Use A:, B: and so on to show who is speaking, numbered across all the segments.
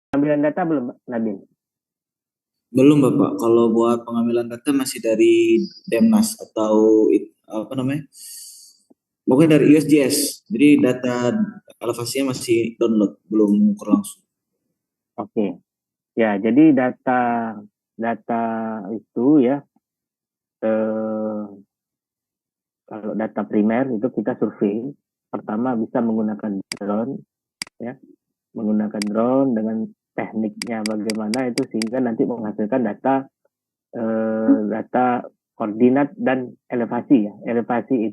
A: pengambilan data belum, Nabil?
B: Belum Bapak, kalau buat pengambilan data masih dari Demnas atau apa namanya? Pokoknya dari USGS. Jadi data elevasinya masih download, belum ukur langsung.
A: Oke. Ya, jadi data data itu ya, eh, kalau data primer itu kita survei. Pertama bisa menggunakan drone, ya, menggunakan drone dengan tekniknya bagaimana itu sehingga nanti menghasilkan data koordinat dan elevasi ya. Elevasi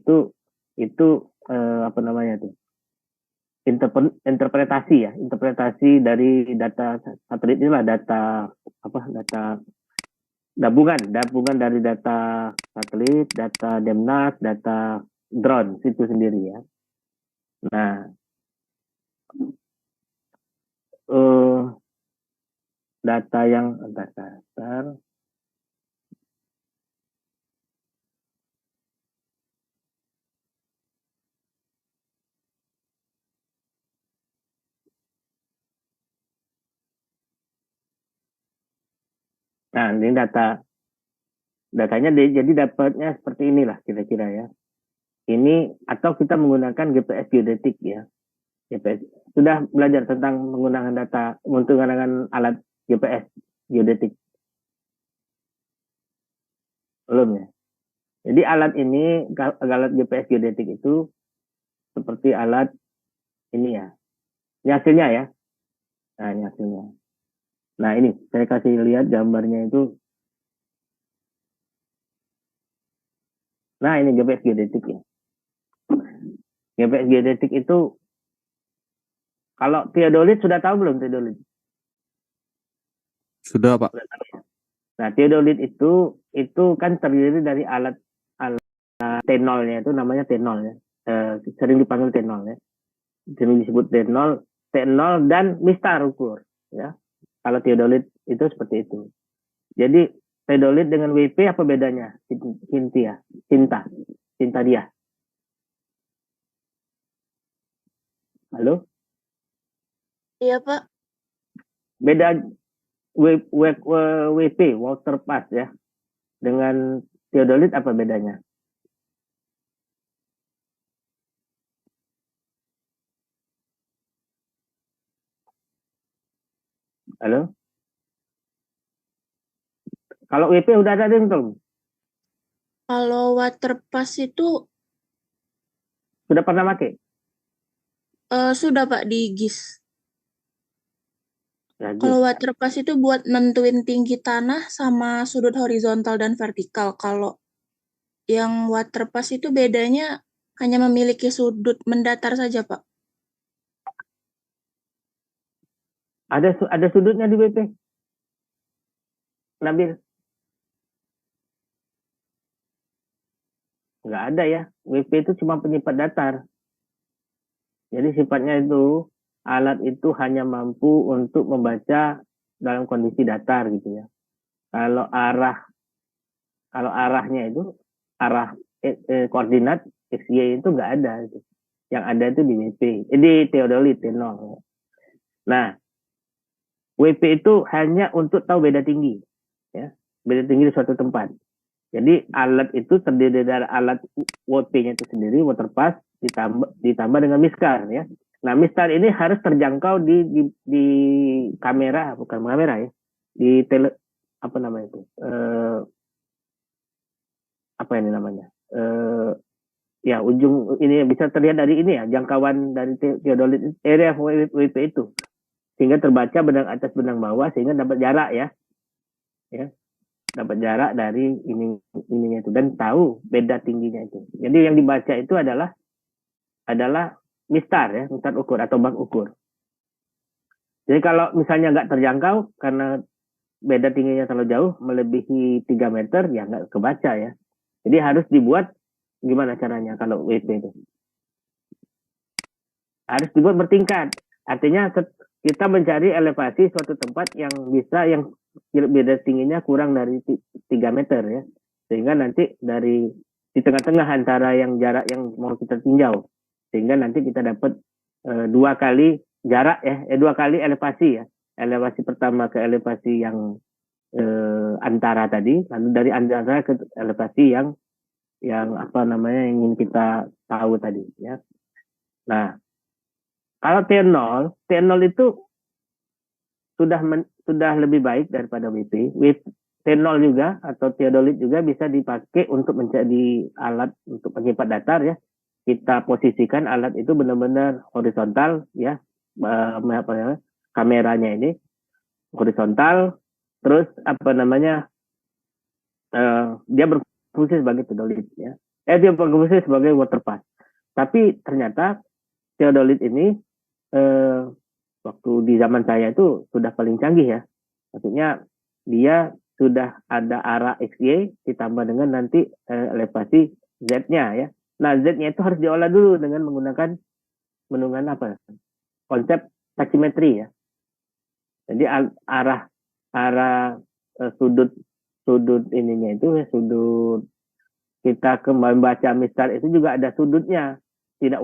A: itu apa namanya tuh? Interpretasi ya, interpretasi dari data satelit inilah data apa data gabungan dari data satelit, data Demnas, data drone itu sendiri ya. Nah, eh, data yang dasar. Nah, ini datanya jadi dapatnya seperti inilah kira-kira ya. Ini atau kita menggunakan GPS geodetik ya. GPS sudah belajar tentang menggunakan alat GPS geodetik belum ya? Jadi alat GPS geodetik itu seperti alat ini ya. Ini hasilnya ya. Nah, ini hasilnya. Nah, ini saya kasih lihat gambarnya itu. Nah, ini GPS geodetik ya. GPS geodetik itu kalau teodolit sudah tahu belum teodolit?
C: Sudah, Pak.
A: Sudah tahu ya. Nah, teodolit itu kan terdiri dari alat T0-nya itu namanya T0 ya. Sering dipanggil T0 ya. Sering disebut T0, T0 dan mistar ukur ya. Kalau teodolit itu seperti itu. Jadi teodolit dengan WP apa bedanya? Cinta dia. Halo?
D: Iya, Pak.
A: Beda WP, water pass ya. Dengan teodolit apa bedanya? Halo? Kalau WP udah ada belum?
D: Kalau water pass itu
A: Sudah pernah pakai?
D: sudah Pak di GIS.
A: Lagi.
D: Kalau water pass itu buat nentuin tinggi tanah sama sudut horizontal dan vertikal. Kalau yang water pass itu bedanya hanya memiliki sudut mendatar saja, Pak.
A: Ada sudutnya di WP? Nabil? Nggak ada ya. WP itu cuma penyimpan datar. Jadi sifatnya itu alat itu hanya mampu untuk membaca dalam kondisi datar gitu ya. Kalau arahnya itu arah koordinat x y itu nggak ada gitu. Yang ada itu di WP, di teodolit T0. Nah, WP itu hanya untuk tahu beda tinggi ya. Beda tinggi di suatu tempat. Jadi alat itu terdiri dari alat WP-nya itu sendiri, water pass, ditambah dengan miskar ya. Nah, miskar ini harus terjangkau di kamera, bukan kamera ya, di apa namanya itu, apa ini namanya, ya ujung ini bisa terlihat dari ini ya, jangkauan dari teodolit area WP itu, sehingga terbaca benang atas benang bawah sehingga dapat jarak ya, dapat jarak dari ininya itu dan tahu beda tingginya itu. Jadi yang dibaca itu adalah mistar ya, mistar ukur atau bak ukur. Jadi kalau misalnya nggak terjangkau karena beda tingginya terlalu jauh melebihi 3 meter ya nggak kebaca ya. Jadi harus dibuat gimana caranya kalau WP itu? Harus dibuat bertingkat. Artinya kita mencari elevasi suatu tempat yang beda tingginya kurang dari 3 meter ya. Sehingga nanti di tengah-tengah antara yang jarak yang mau kita tinjau. Sehingga nanti kita dapat 2 kali jarak ya, 2 kali elevasi ya. elevasi pertama ke elevasi yang antara tadi, lalu dari antara ke elevasi yang apa namanya yang ingin kita tahu tadi ya. Nah, kalau T0 itu sudah lebih baik daripada WP. T0 juga atau theodolit juga bisa dipakai untuk menjadi alat untuk penyimpan datar ya. Kita posisikan alat itu benar-benar horizontal ya, kameranya ini horizontal, terus apa namanya dia berfungsi sebagai theodolit ya. Dia berfungsi sebagai water pass. Tapi ternyata theodolit ini waktu di zaman saya itu sudah paling canggih ya. Maksudnya dia sudah ada arah XY ditambah dengan nanti elevasi Z-nya ya. Nah, Z-nya itu harus diolah dulu dengan menggunakan apa? Konsep tachymetry ya. Jadi arah sudut ininya itu ya, sudut kita membaca misal itu juga ada sudutnya. Tidak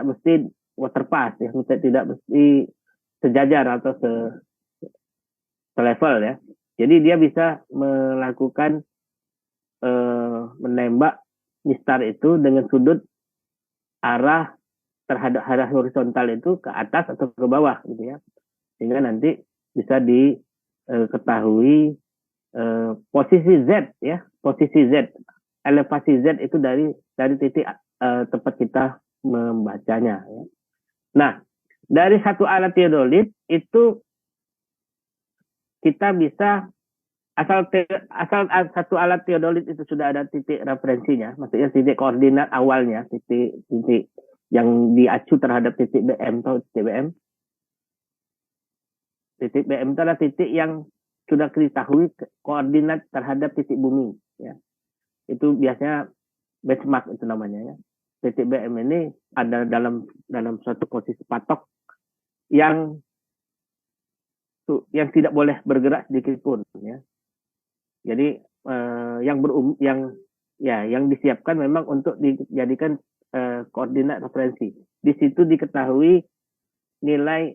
A: mesti water pass ya, tidak mesti sejajar atau selevel ya. Jadi dia bisa melakukan menembak mistar itu dengan sudut arah terhadap arah horizontal itu ke atas atau ke bawah gitu ya. Sehingga nanti bisa diketahui posisi Z ya, posisi Z, elevasi Z itu dari titik tempat kita membacanya ya. Nah, dari satu alat theodolit itu kita bisa asal satu alat theodolit itu sudah ada titik referensinya, maksudnya titik koordinat awalnya, titik yang diacu terhadap titik BM atau titik BM. Titik BM itu adalah titik yang sudah diketahui koordinat terhadap titik bumi ya. Itu biasanya benchmark itu namanya ya. Titik BM ini ada dalam suatu posisi patok yang tidak boleh bergerak sedikit pun ya. Jadi yang disiapkan memang untuk dijadikan koordinat referensi. Di situ diketahui nilai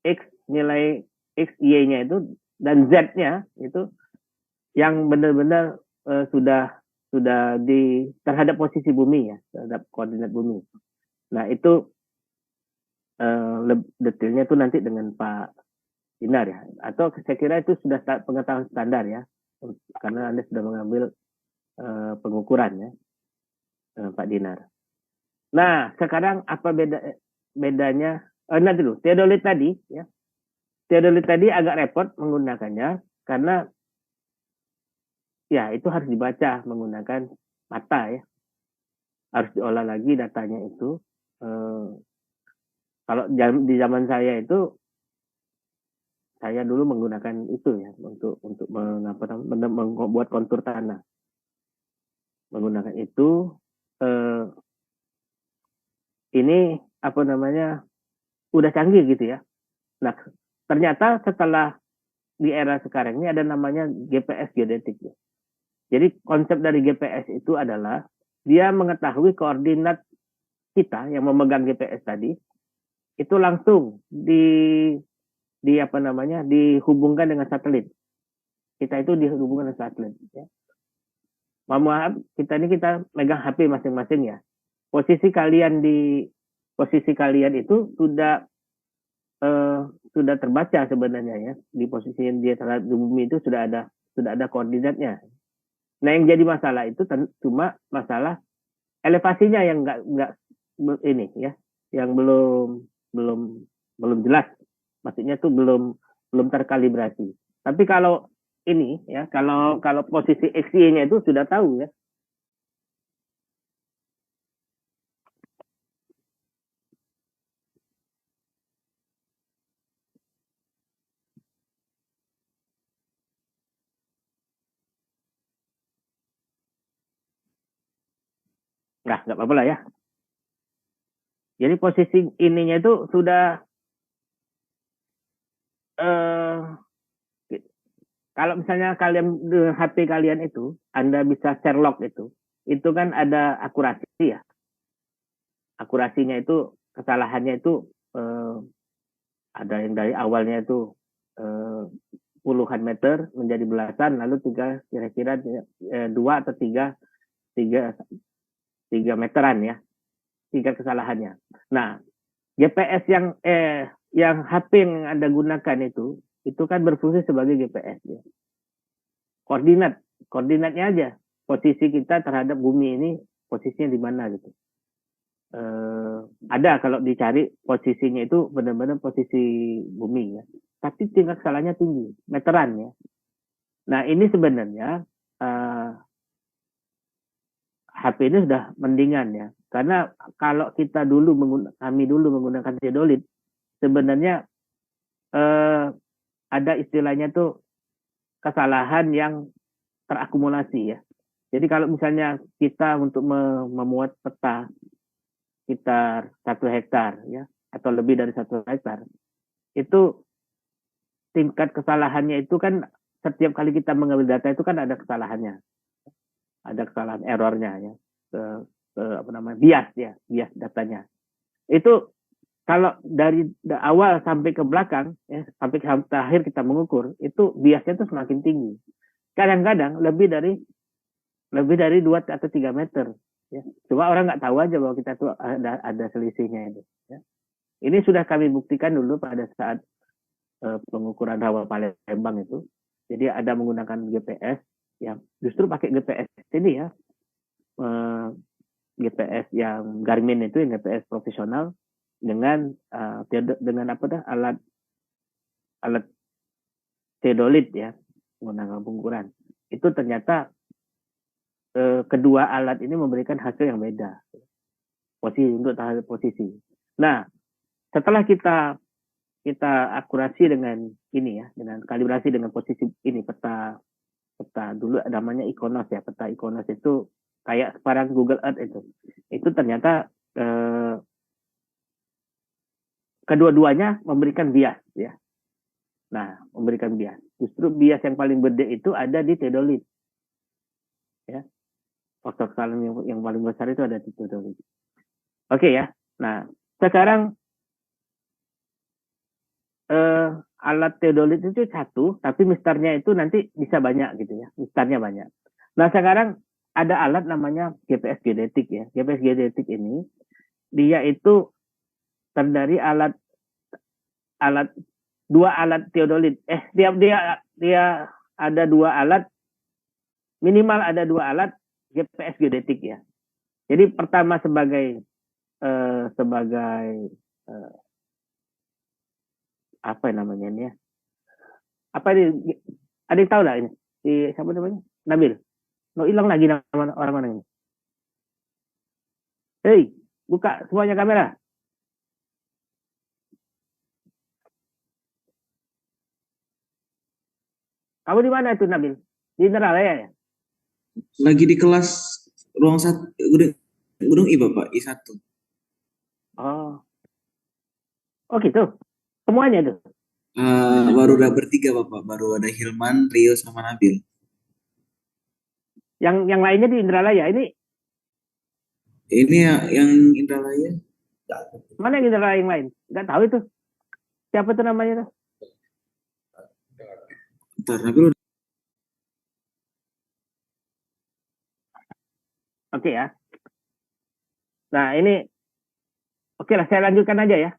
A: X, nilai X, Y-nya itu dan Z-nya itu yang benar-benar sudah terhadap posisi bumi ya, terhadap koordinat bumi. Nah, itu detailnya itu nanti dengan Pak Dinar ya. Atau saya kira itu sudah pengetahuan standar ya. Karena Anda sudah mengambil pengukuran ya, Pak Dinar. Nah, sekarang apa bedanya? Nanti dulu, theodolit tadi ya. Theodolit tadi agak repot menggunakannya karena ya itu harus dibaca menggunakan mata ya. Harus diolah lagi datanya itu. Kalau di zaman saya itu saya dulu menggunakan itu ya untuk membuat kontur tanah. Menggunakan itu ini apa namanya udah canggih gitu ya. Nah, ternyata setelah di era sekarang ini ada namanya GPS geodetik. Ya. Jadi konsep dari GPS itu adalah dia mengetahui koordinat kita yang memegang GPS tadi itu langsung dihubungkan dengan satelit. Kita itu dihubungkan dengan satelit. Ya. Maaf, kita megang HP masing-masing ya. Posisi kalian itu sudah terbaca sebenarnya ya. Di posisi yang dia terhadap bumi itu sudah ada koordinatnya. Nah, yang jadi masalah itu cuma masalah elevasinya yang nggak ini ya, yang belum jelas. Maksudnya itu belum terkalibrasi. Tapi kalau ini ya, kalau posisi XY-nya itu sudah tahu ya. Nah, nggak apa-apa lah ya. Jadi posisi ininya itu sudah kalau misalnya kalian HP kalian itu Anda bisa Sherlock itu kan ada akurasi ya. Akurasinya itu kesalahannya itu Ada yang dari awalnya itu puluhan meter menjadi belasan, lalu kira-kira 2 atau 3 meteran ya tingkat kesalahannya. Nah, GPS yang HP yang Anda gunakan itu kan berfungsi sebagai GPS ya. Koordinatnya aja. Posisi kita terhadap bumi ini posisinya di mana gitu. Ada kalau dicari posisinya itu benar-benar posisi bumi ya. Tapi tingkat kesalahannya tinggi, meteran ya. Nah, ini sebenarnya HP ini sudah mendingan ya. Karena kalau kami dulu menggunakan teodolit, sebenarnya ada istilahnya tuh kesalahan yang terakumulasi ya. Jadi kalau misalnya kita untuk memuat peta sekitar 1 hektar ya, atau lebih dari 1 hektar, itu tingkat kesalahannya itu kan setiap kali kita mengambil data itu kan ada kesalahannya. Ada kesalahan errornya ya. Bias datanya. Itu kalau dari awal sampai ke belakang ya, sampai akhir kita mengukur, itu biasnya itu semakin tinggi. Kadang-kadang lebih dari 2 atau 3 meter ya. Cuma orang nggak tahu aja bahwa kita tuh ada selisihnya itu ya. Ini sudah kami buktikan dulu pada saat pengukuran rawa Palembang itu. Jadi ada menggunakan GPS yang justru pakai GPS ini ya, GPS yang Garmin itu, yang GPS profesional dengan alat teodolit ya, menggunakan pengukuran. Itu ternyata kedua alat ini memberikan hasil yang beda posisi. Nah, setelah kita akurasi dengan ini ya, dengan kalibrasi dengan posisi ini, peta dulu namanya Iconos ya, peta Iconos itu kayak sekarang Google Earth itu ternyata kedua-duanya memberikan bias ya. Nah, memberikan bias. Justru bias yang paling gede itu ada di teodolit ya. Faktor kesalahan yang paling besar itu ada di teodolit. Oke ya. Nah, sekarang alat teodolit itu satu, tapi mistarnya itu nanti bisa banyak gitu ya. Mistarnya banyak. Nah, sekarang ada alat namanya GPS geodetik ya. GPS geodetik ini dia itu terdiri dua alat teodolit. Dia ada 2 alat, minimal ada 2 alat GPS geodetik ya. Jadi pertama sebagai apa namanya ini ya? Apa ini? Ada yang tahu lah ini? Siapa namanya? Nabil. Hilang lagi nama orang-orang ini. Hei, buka semuanya kamera. Kamu di mana itu, Nabil? Di Indralaya ya?
B: Lagi di kelas ruang 1 gedung I Bapak, I1.
A: Oh gitu. Semuanya itu.
B: Baru udah bertiga Bapak, baru ada Hilman, Rio sama Nabil.
A: Yang lainnya di Indralaya. Ini
B: yang Indralaya.
A: Mana yang Indralaya yang lain? Nggak tahu itu. Siapa tuh namanya tuh?
B: Ntar Nabil.
A: Oke ya. Nah ini, oke lah, saya lanjutkan aja ya.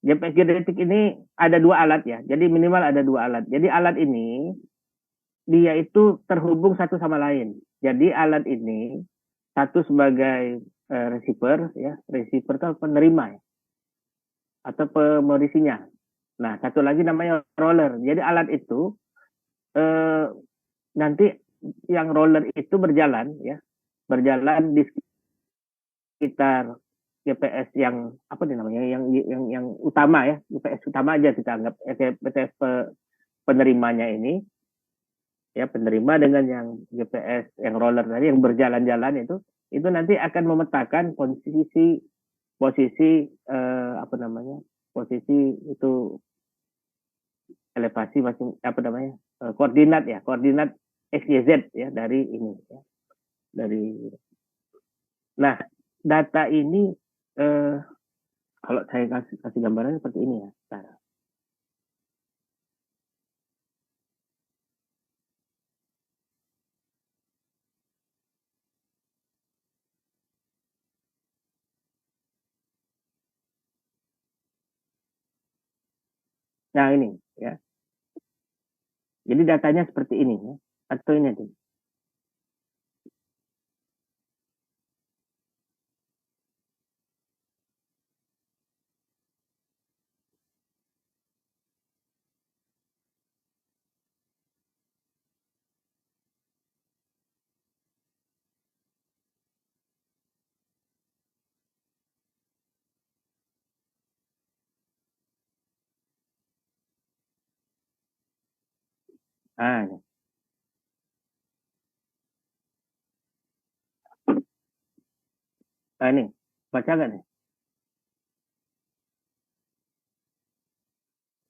A: GPS geodetik ini ada 2 alat ya. Jadi minimal ada 2 alat. Jadi alat ini dia itu terhubung satu sama lain. Jadi alat ini satu sebagai receiver ya, receiver itu penerima ya, atau pemorisinya. Nah, satu lagi namanya roller. Jadi alat itu nanti yang roller itu berjalan di sekitar GPS yang apa namanya, yang utama ya, GPS utama aja kita anggap, GPS penerimanya ini ya, penerima dengan yang GPS yang roller tadi yang berjalan-jalan itu nanti akan memetakan posisi posisi itu elevasi masing koordinat XYZ ya dari ini ya. Nah, data ini Kalau saya kasih gambarannya seperti ini ya. Nah ini ya. Jadi datanya seperti ini ya. Atau ini tuh. Nah, ini. Nah, ini. Baca nggak nih?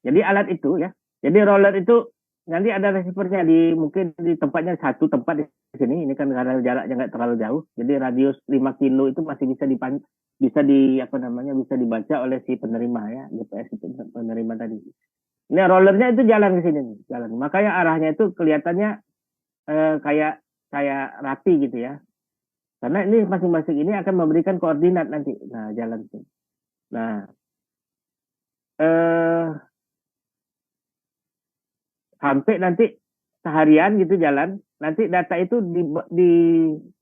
A: Jadi alat itu ya. Jadi roller itu nanti ada receivernya di mungkin di tempatnya satu tempat di sini. Ini kan karena jaraknya nggak terlalu jauh. Jadi radius 5 kilo itu masih bisa di apa namanya bisa dibaca oleh si penerima ya GPS itu penerima tadi. Ini rollernya itu jalan ke sini nih, jalan. Makanya arahnya itu kelihatannya kayak kayak rati gitu ya. Karena ini masing-masing ini akan memberikan koordinat nanti. Nah, jalan itu. Nah, eh sampai nanti seharian gitu jalan, nanti data itu di,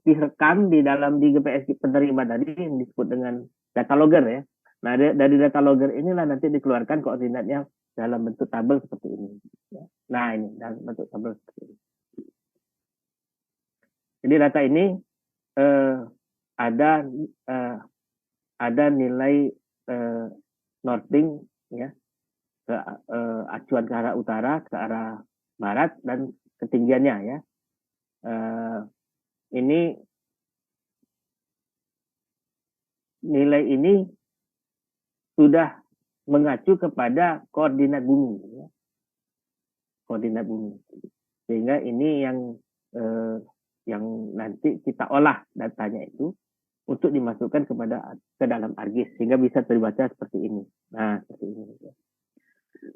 A: direkam di dalam di GPS penerima tadi yang disebut dengan data logger ya. Nah, dari data logger inilah nanti dikeluarkan koordinatnya dalam bentuk tabel seperti ini. Nah, ini dalam bentuk tabel seperti ini. Jadi data ini eh, ada ada nilai northing ya ke acuan ke arah utara, ke arah barat dan ketinggiannya ya. Ini nilai ini sudah mengacu kepada koordinat bumi ya. Koordinat bumi. Sehingga ini yang nanti kita olah datanya itu untuk dimasukkan ke dalam ArcGIS sehingga bisa terbaca seperti ini. Nah, seperti ini.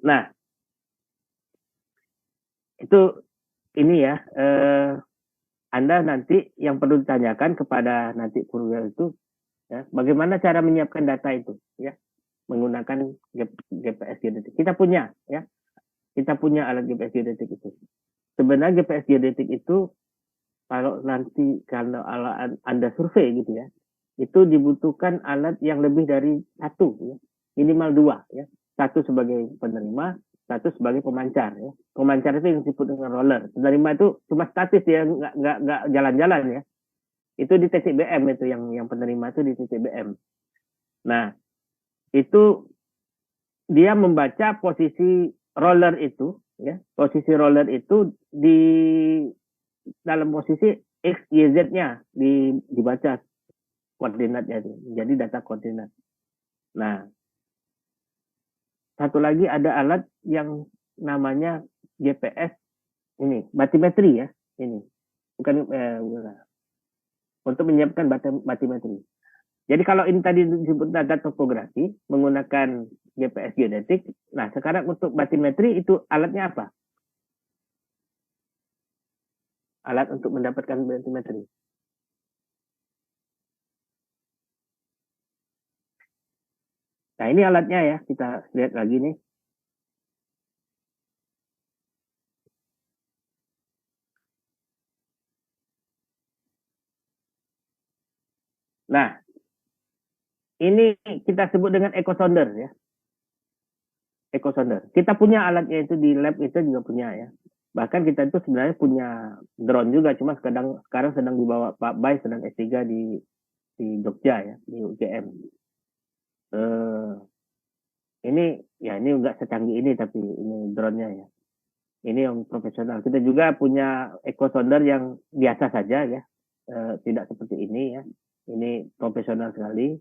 A: Nah, itu ini ya. Anda nanti yang perlu ditanyakan kepada nanti Purwil itu ya, bagaimana cara menyiapkan data itu ya menggunakan GPS geodetik. Kita punya ya. Kita punya alat GPS geodetik itu. Sebenarnya GPS geodetik itu kalau nanti kalau Anda survei gitu ya, itu dibutuhkan alat yang lebih dari satu ya, minimal dua ya. Satu sebagai penerima, satu sebagai pemancar ya. Pemancar itu yang disebut dengan roller. Penerima itu cuma statis ya, nggak jalan-jalan ya. Itu di titik BM itu yang penerima itu di titik BM. Nah, itu dia membaca posisi roller itu ya. Posisi roller itu di dalam posisi X, Y, Z-nya dibaca koordinatnya itu. Jadi data koordinat. Nah, satu lagi ada alat yang namanya GPS ini, batimetri ya. Ini. Bukan untuk menyiapkan batimetri. Jadi kalau ini tadi disebut data topografi menggunakan GPS geodetik, nah sekarang untuk batimetri itu alatnya apa? Alat untuk mendapatkan batimetri. Nah ini alatnya ya, kita lihat lagi nih. Nah, ini kita sebut dengan echo sounder ya. Echo sounder. Kita punya alatnya itu di lab itu juga punya ya. Bahkan kita itu sebenarnya punya drone juga, cuma sekarang sedang dibawa Pak Bay sedang S3 di Jogja ya, di UGM. Ini ya ini enggak secanggih ini tapi ini drone-nya ya. Ini yang profesional. Kita juga punya echo sounder yang biasa saja ya, tidak seperti ini ya. Ini profesional sekali.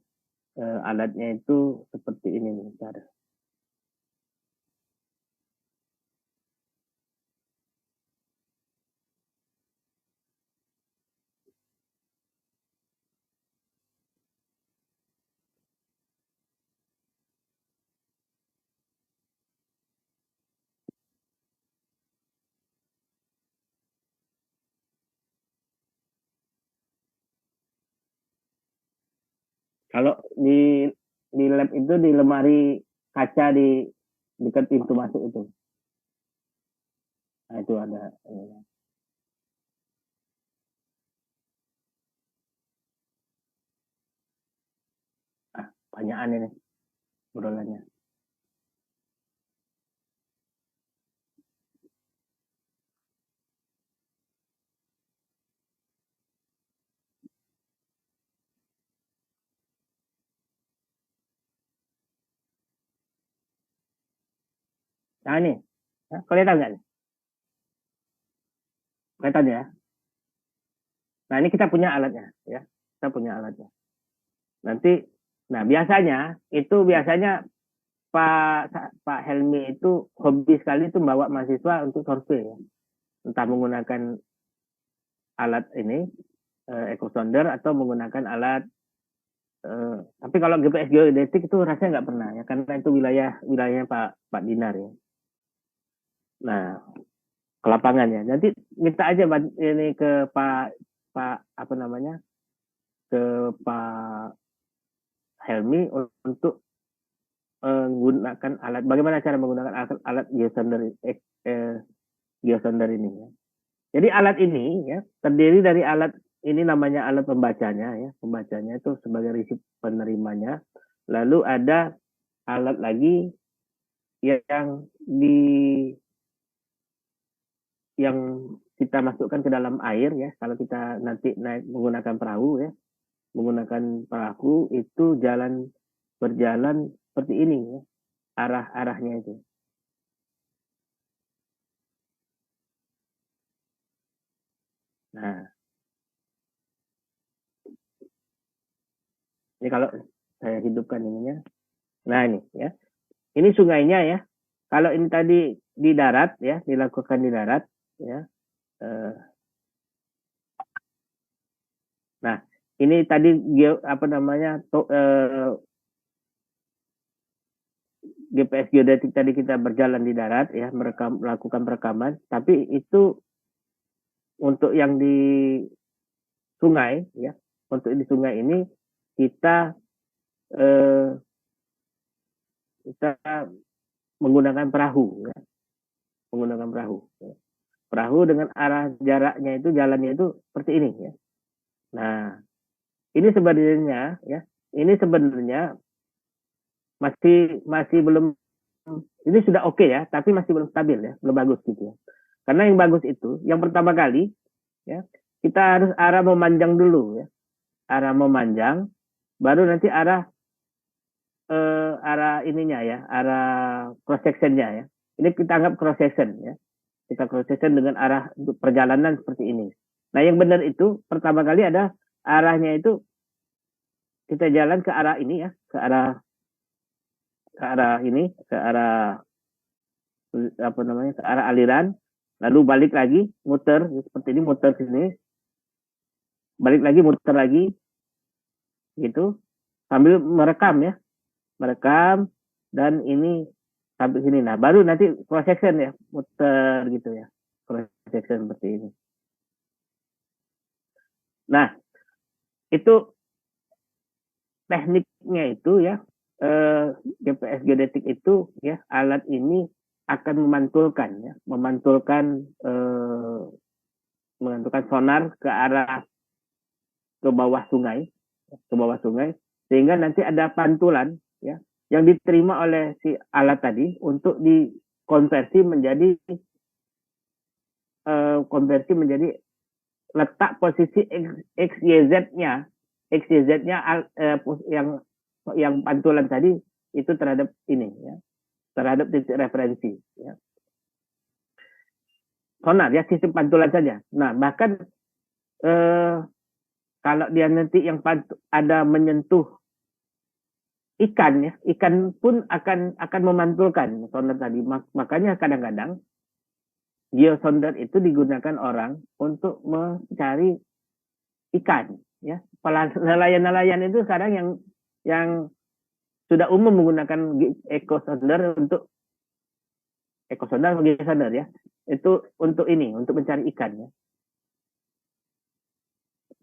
A: Alatnya itu seperti ini nih. Kalau di lab itu di lemari kaca di dekat pintu masuk itu. Nah, itu ada. Banyakan ini obrolannya. Nah ini, ya, kelihatan nggak? Kelihatan ya. Nah ini kita punya alatnya, ya. Kita punya alatnya. Nanti, nah biasanya Pak Helmi itu hobi sekali itu bawa mahasiswa untuk survei, ya. Entah menggunakan alat ini echo sounder atau menggunakan alat tapi kalau GPS geodetik itu rasanya nggak pernah ya karena itu wilayahnya Pak Dinar ya. Nah ke lapangan ya. Nanti minta aja ini ke Pak apa namanya ke Pak Helmi untuk menggunakan alat. Bagaimana cara menggunakan alat geosonder ini ya. Jadi alat ini ya terdiri dari alat ini namanya alat pembacanya ya. Pembacanya itu sebagai receive penerimanya. Lalu ada alat lagi yang kita masukkan ke dalam air ya. Kalau kita nanti naik menggunakan perahu ya. Menggunakan perahu itu berjalan seperti ini ya. Arahnya itu. Nah, ini kalau saya hidupkan ininya. Nah ini ya. Ini sungainya ya. Kalau ini tadi di darat ya, dilakukan di darat ya. Nah, ini tadi GPS geodetik tadi kita berjalan di darat ya, melakukan perekaman, tapi itu untuk yang di sungai ya. Untuk di sungai ini kita menggunakan perahu ya. Menggunakan perahu. Ya. Perahu dengan arah jaraknya itu jalannya itu seperti ini ya. Nah, ini sebenarnya ya, ini sebenarnya masih belum, ini sudah oke ya, tapi masih belum stabil ya, belum bagus gitu ya. Karena yang bagus itu, yang pertama kali ya, kita harus arah memanjang dulu ya, arah memanjang, baru nanti arah ininya ya, arah cross sectionnya ya. Ini kita anggap cross section ya. Kita cross section dengan arah perjalanan seperti ini. Nah yang benar itu pertama kali ada arahnya itu kita jalan ke arah ini ya, ke arah ini, ke arah apa namanya, ke arah aliran, lalu balik lagi muter seperti ini, muter sini, balik lagi muter lagi, gitu, sambil merekam ya, merekam dan ini sampai sini. Nah baru nanti cross section ya, muter gitu ya, cross section seperti ini. Nah itu tekniknya itu ya, GPS geodetik itu ya, alat ini akan memantulkan sonar ke arah ke bawah sungai sehingga nanti ada pantulan ya yang diterima oleh si alat tadi untuk dikonversi menjadi letak posisi XYZ-nya yang pantulan tadi itu terhadap ini ya, terhadap titik referensi ya. Sonar ya, sistem pantulan saja. Nah bahkan kalau dia nanti yang ada menyentuh ikan ya, ikan pun akan memantulkan sonar tadi. Makanya kadang-kadang geosonder itu digunakan orang untuk mencari ikan ya. Nelayan itu sekarang yang sudah umum menggunakan echo sounder untuk ya, itu untuk ini, untuk mencari ikan ya.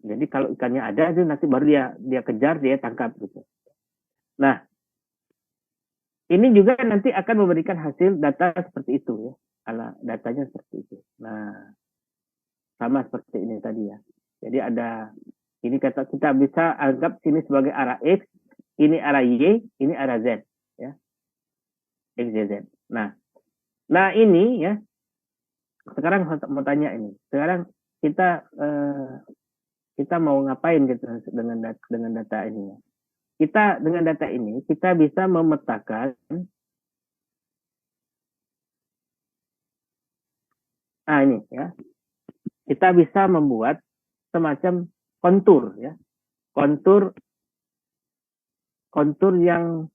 A: Jadi kalau ikannya ada itu nanti baru dia kejar, dia tangkap gitu. Nah, ini juga nanti akan memberikan hasil data seperti itu ya. Kalau datanya seperti itu. Nah, sama seperti ini tadi ya. Jadi ada ini kata kita bisa anggap sini sebagai arah X, ini arah Y, ini arah Z ya. X, Y, Z. Nah ini ya. Sekarang mau tanya ini. Sekarang kita mau ngapain gitu dengan data ini? Kita dengan data ini kita bisa memetakan ini ya. Kita bisa membuat semacam kontur ya. Kontur yang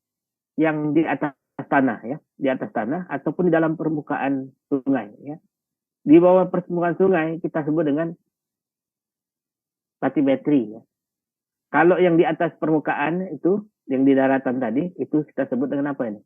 A: di atas tanah ya, di atas tanah ataupun di dalam permukaan sungai ya. Di bawah permukaan sungai kita sebut dengan batimetri ya. Kalau yang di atas permukaan itu, yang di daratan tadi, itu kita sebut dengan apa ini?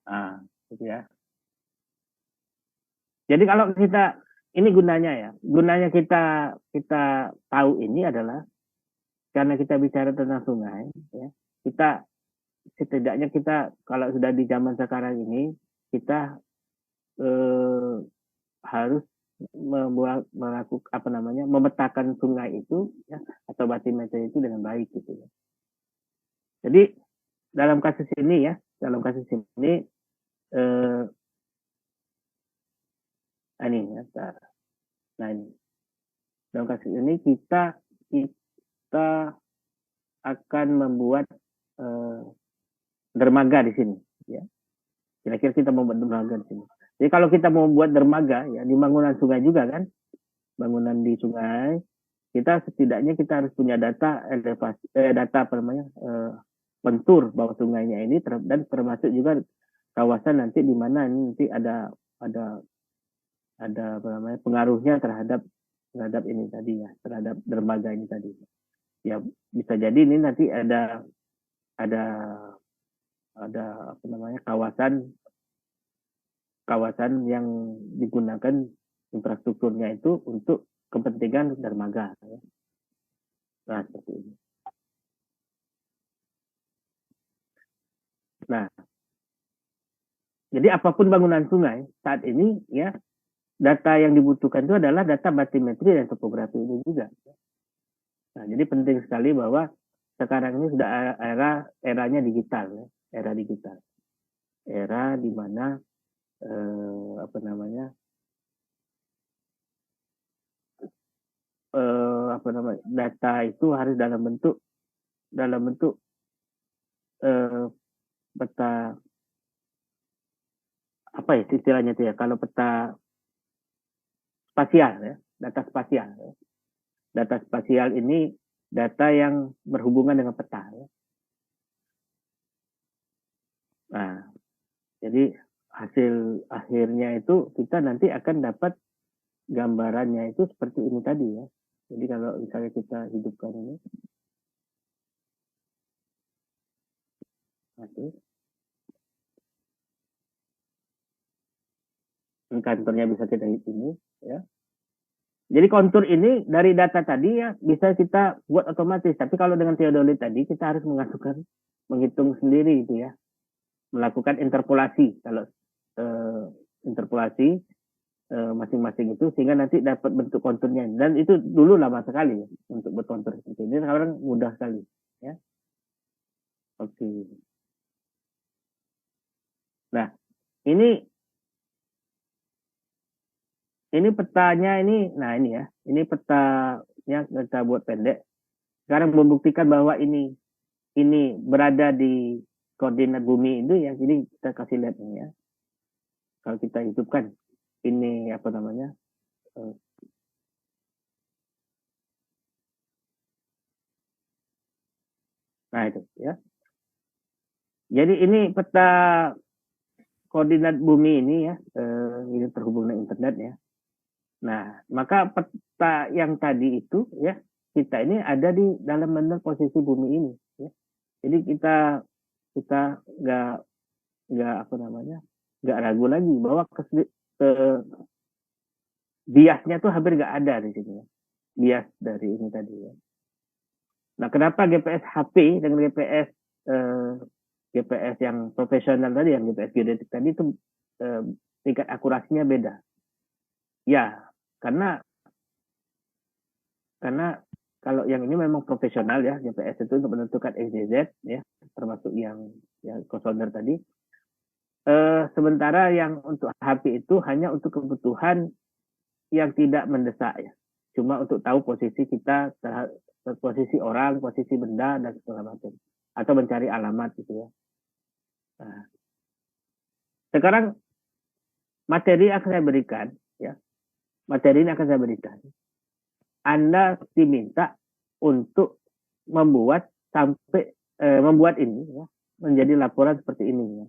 A: Ah, gitu ya. Jadi kalau kita ini gunanya ya, gunanya kita tahu ini adalah karena kita bicara tentang sungai, ya, kita setidaknya kita kalau sudah di zaman sekarang ini kita harus melakukan apa namanya memetakan sungai itu ya, atau batimeter itu dengan baik gitu ya. Jadi dalam kasus ini ya, ini ya, nah ini dalam kasus ini kita akan membuat dermaga di sini ya. Kira-kira kita membuat dermaga di sini. Jadi kalau kita mau membuat dermaga ya di bangunan sungai juga kan, bangunan di sungai, kita setidaknya kita harus punya data elevasi, data apa namanya kontur bawah sungainya ini dan termasuk juga kawasan nanti di mana nanti ada apa namanya pengaruhnya terhadap ini tadi ya, terhadap dermaga ini tadi. Ya bisa jadi ini nanti ada apa namanya kawasan yang digunakan infrastrukturnya itu untuk kepentingan dermaga. Ya. Nah, seperti ini. Nah, jadi apapun bangunan sungai saat ini ya data yang dibutuhkan itu adalah data batimetri dan topografi ini juga. Nah, jadi penting sekali bahwa sekarang ini sudah eranya digital ya, era digital. Era di mana apa namanya data itu harus dalam bentuk peta apa ya istilahnya itu ya, kalau peta spasial ya, data spasial ya. Data spasial ini data yang berhubungan dengan peta ya. Nah, jadi hasil akhirnya itu kita nanti akan dapat gambarannya itu seperti ini tadi ya. Jadi kalau misalnya kita hidupkan ini, kantornya bisa kita hitung ini ya. Jadi kontur ini dari data tadi ya bisa kita buat otomatis. Tapi kalau dengan teodolit tadi kita harus menghitung sendiri itu ya, melakukan interpolasi. Kalau interpolasi masing-masing itu sehingga nanti dapat bentuk konturnya. Dan itu dulu lama sekali ya, untuk berkontur seperti ini. Sekarang mudah sekali ya. Oke. Nah ini petanya ini, nah ini ya, ini petanya kita buat pendek. Sekarang membuktikan bahwa ini ini berada di koordinat bumi itu ya, jadi kita kasih lihat ini ya. Kalau kita hidupkan ini apa namanya? Nah itu ya. Jadi ini peta koordinat bumi ini ya, ini terhubung dengan internet ya. Nah, maka peta yang tadi itu ya, kita ini ada di dalam bentuk posisi bumi ini ya. Jadi kita nggak apa namanya, nggak ragu lagi bahwa biasnya tuh hampir nggak ada di sini ya. Bias dari ini tadi ya. Nah, kenapa GPS HP dengan GPS yang profesional tadi, yang GPS geodetik tadi itu tingkat akurasinya beda? Ya, karena kalau yang ini memang profesional ya, GPS itu untuk menentukan XYZ ya, termasuk yang co-solder tadi. Sementara yang untuk HP itu hanya untuk kebutuhan yang tidak mendesak ya, cuma untuk tahu posisi kita, posisi orang, posisi benda dan segala macam, atau mencari alamat gitu ya. Nah, sekarang materi akan saya berikan ya, materi ini akan saya berikan. Anda diminta untuk membuat membuat ini ya, menjadi laporan seperti ini ya.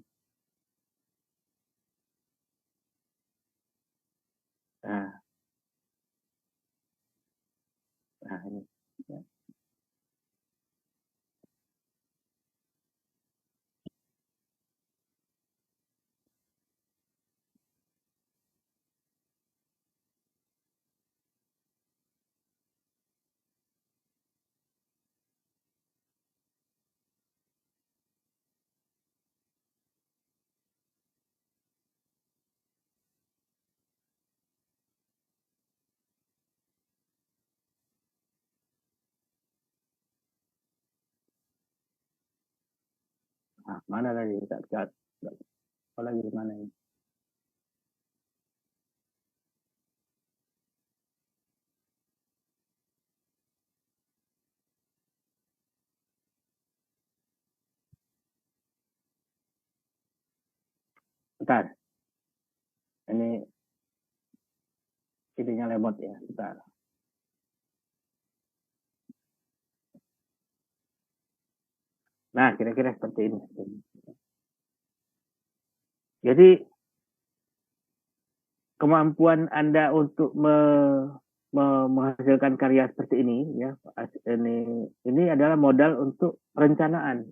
A: Nah ini ya. Nah, mana lagi? Apa lagi di mana ini? Bentar. Ini ininya lemot ya. Bentar. Nah, kira-kira seperti ini. Jadi kemampuan Anda untuk menghasilkan karya seperti ini ya, ini adalah modal untuk perencanaan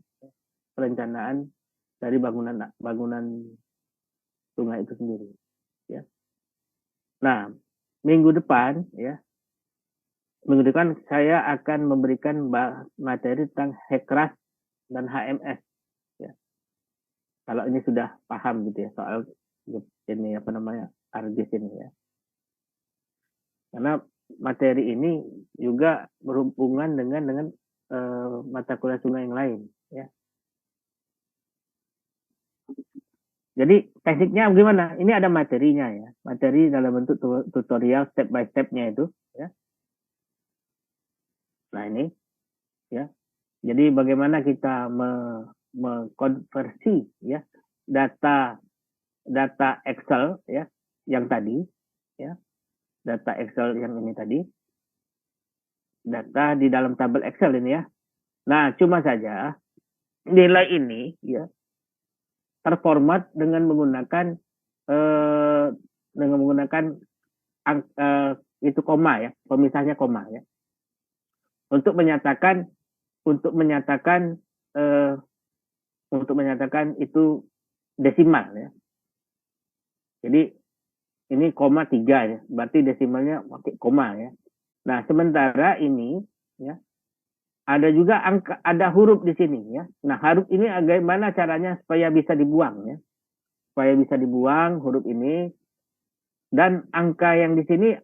A: dari bangunan sungai itu sendiri ya. Nah, minggu depan saya akan memberikan materi tentang HECRAS dan HMS ya. Kalau ini sudah paham gitu ya soal ini apa namanya ARGIS ini ya. Karena materi ini juga berhubungan dengan mata kuliah sungai yang lain ya. Jadi tekniknya bagaimana? Ini ada materinya ya. Materi dalam bentuk tutorial step by step-nya itu ya. Nah, ini ya. Jadi bagaimana kita mengkonversi ya data Excel ya yang tadi ya. Data Excel yang ini tadi. Data di dalam tabel Excel ini ya. Nah, cuma saja nilai ini ya terformat dengan menggunakan itu koma ya, pemisahnya koma ya. Untuk menyatakan itu desimal ya. Jadi ini 0,3 ya, berarti desimalnya pakai koma ya. Nah, sementara ini ya ada juga ada huruf di sini ya. Nah, huruf ini bagaimana caranya supaya bisa dibuang ya. Supaya bisa dibuang huruf ini, dan angka yang di sini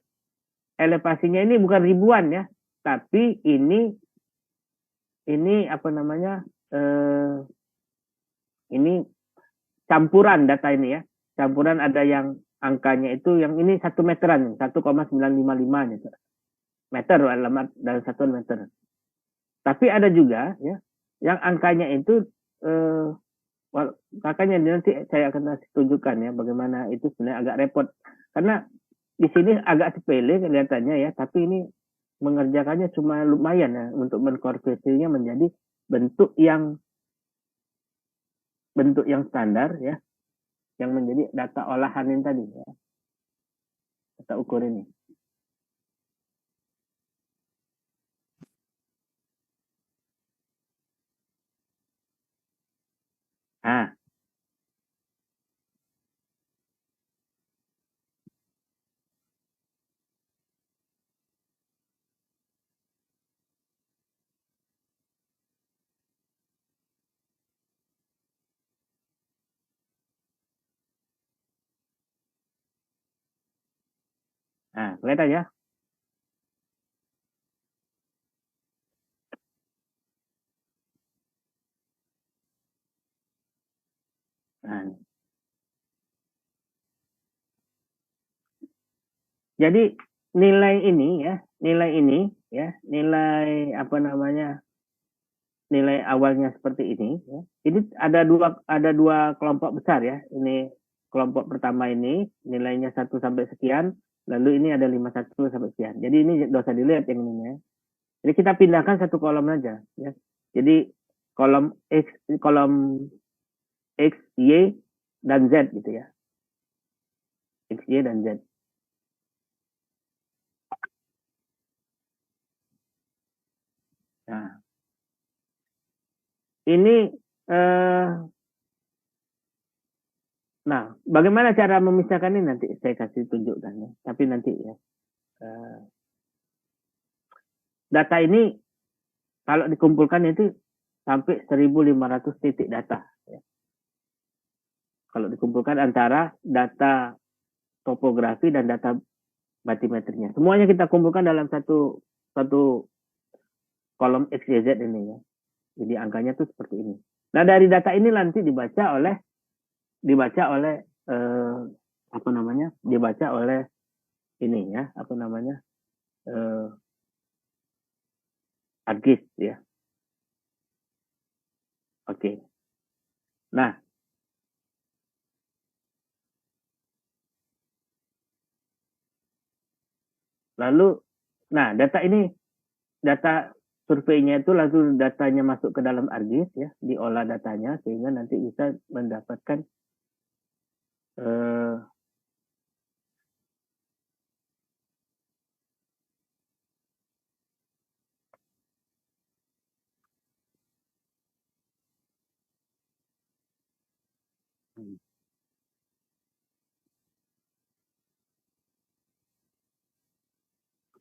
A: elevasinya ini bukan ribuan ya, tapi ini apa namanya? Ini campuran data ini ya. Campuran ada yang angkanya itu yang ini 1 meteran, 1,955 meter dalam 1 meter. Tapi ada juga ya yang angkanya itu makanya nanti saya akan tunjukkan ya bagaimana itu sebenarnya agak repot karena di sini agak sepele kelihatannya ya, tapi ini mengerjakannya cuma lumayan ya untuk mengkonversinya menjadi bentuk yang standar ya, yang menjadi data olahan ini tadi ya, data ukur ini. Nah, kelihatan ya. Nah, jadi nilai ini ya, nilai apa namanya, nilai awalnya seperti ini. Ya. Ini ada dua kelompok besar ya. Ini kelompok pertama ini nilainya 1 sampai sekian, lalu ini ada 51 sampai sekian. Jadi ini nggak usah dilihat yang ini ya. Jadi kita pindahkan satu kolom aja ya. Jadi kolom X, Y, dan Z gitu ya. X, Y, dan Z. Nah, ini nah, bagaimana cara memisahkan ini nanti saya kasih tunjukkan ya. Tapi nanti ya. Data ini kalau dikumpulkan itu sampai 1.500 titik data. Ya. Kalau dikumpulkan antara data topografi dan data batimetrinya. Semuanya kita kumpulkan dalam satu kolom XYZ ini ya. Jadi angkanya tuh seperti ini. Nah dari data ini nanti dibaca oleh apa namanya? Dibaca oleh ini ya, apa namanya? ArcGIS ya. Oke. Nah, lalu data surveinya itu lalu datanya masuk ke dalam ArcGIS ya, diolah datanya sehingga nanti bisa mendapatkan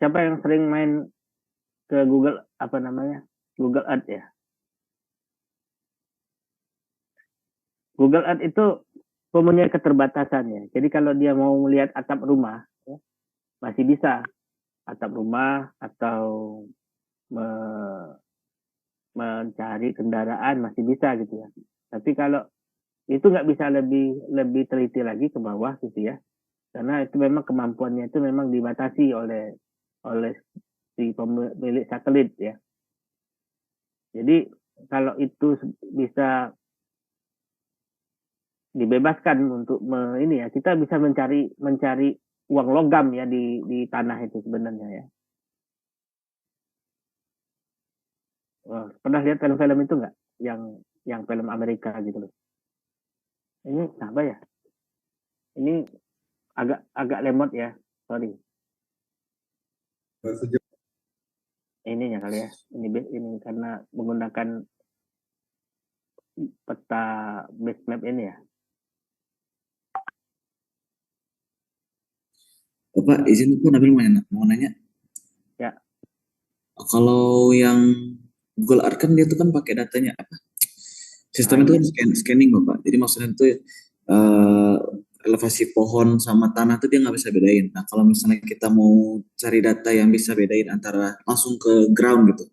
A: siapa yang sering main ke Google apa namanya? Google Earth ya. Google Earth itu mempunyai keterbatasannya. Jadi kalau dia mau melihat atap rumah, ya, masih bisa atap rumah atau mencari kendaraan masih bisa gitu ya. Tapi kalau itu nggak bisa lebih teliti lagi ke bawah gitu ya. Karena itu memang kemampuannya itu memang dibatasi oleh si pemilik satelit ya. Jadi kalau itu bisa dibebaskan untuk ini ya, kita bisa mencari uang logam ya di tanah itu sebenarnya ya. Wah, pernah lihat film-film itu nggak? Yang film Amerika gitu loh. Ini apa ya? Ini agak lemot ya, sorry. Ininya kali ya. Ini karena menggunakan peta base map ini ya.
B: Bapak izin aku Nabil mau nanya.
A: Ya.
B: Kalau yang Google Earth kan dia tuh kan pakai datanya apa? Sistem itu kan scanning Bapak. Jadi maksudnya itu elevasi pohon sama tanah tuh dia nggak bisa bedain. Nah kalau misalnya kita mau cari data yang bisa bedain antara langsung ke ground gitu,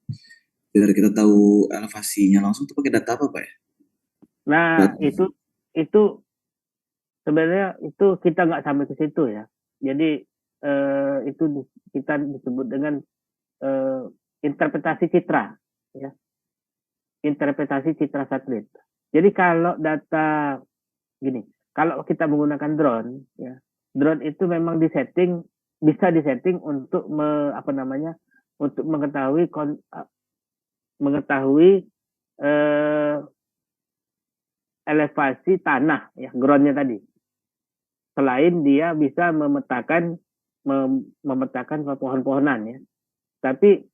B: biar kita tahu elevasinya langsung tuh pakai data apa Pak ya?
A: Nah itu sebenarnya itu kita nggak sampai ke situ ya. Jadi itu kita disebut dengan interpretasi citra ya. interpretasi citra satelit. Jadi kalau data gini, kalau kita menggunakan drone, ya, drone itu memang bisa disetting untuk untuk mengetahui elevasi tanah, ya, groundnya tadi. Selain dia bisa memetakan pohon-pohonan, ya. Tapi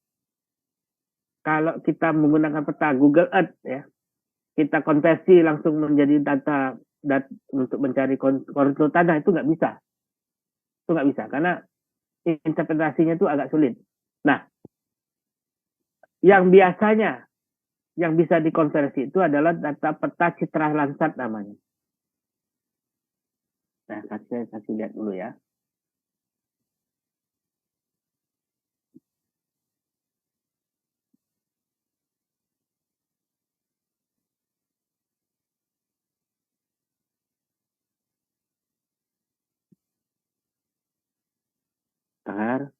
A: kalau kita menggunakan peta Google Earth, ya, kita konversi langsung menjadi data untuk mencari kontur tanah, itu nggak bisa. Itu nggak bisa karena interpretasinya itu agak sulit. Nah, yang biasanya yang bisa dikonversi itu adalah data peta citra Landsat namanya. Nah, saya kasih lihat dulu ya. Bentar.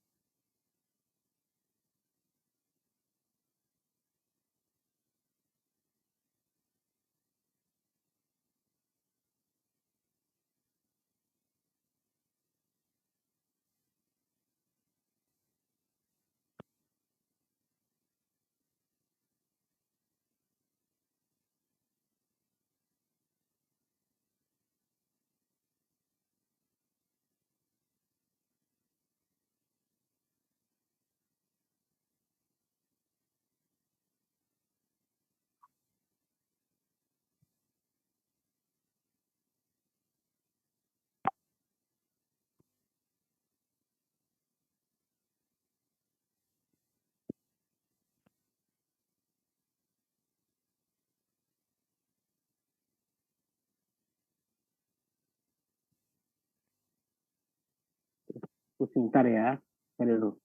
A: Sebentar ya. Saya dulu.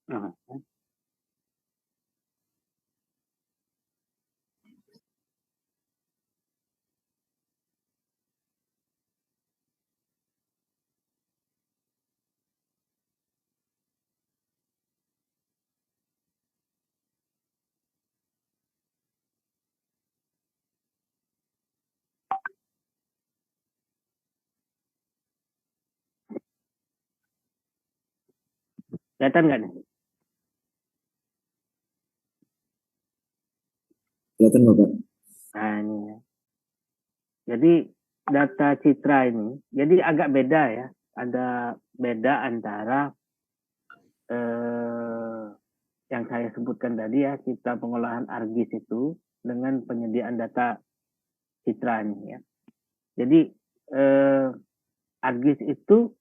A: Nah, kelihatan nggak nih?
B: Kelihatan Bapak.
A: Nah, ini ya. Jadi data citra ini, jadi agak beda ya. Ada beda antara yang saya sebutkan tadi ya, citra pengolahan ArcGIS itu dengan penyediaan data citra ini ya. Jadi ArcGIS itu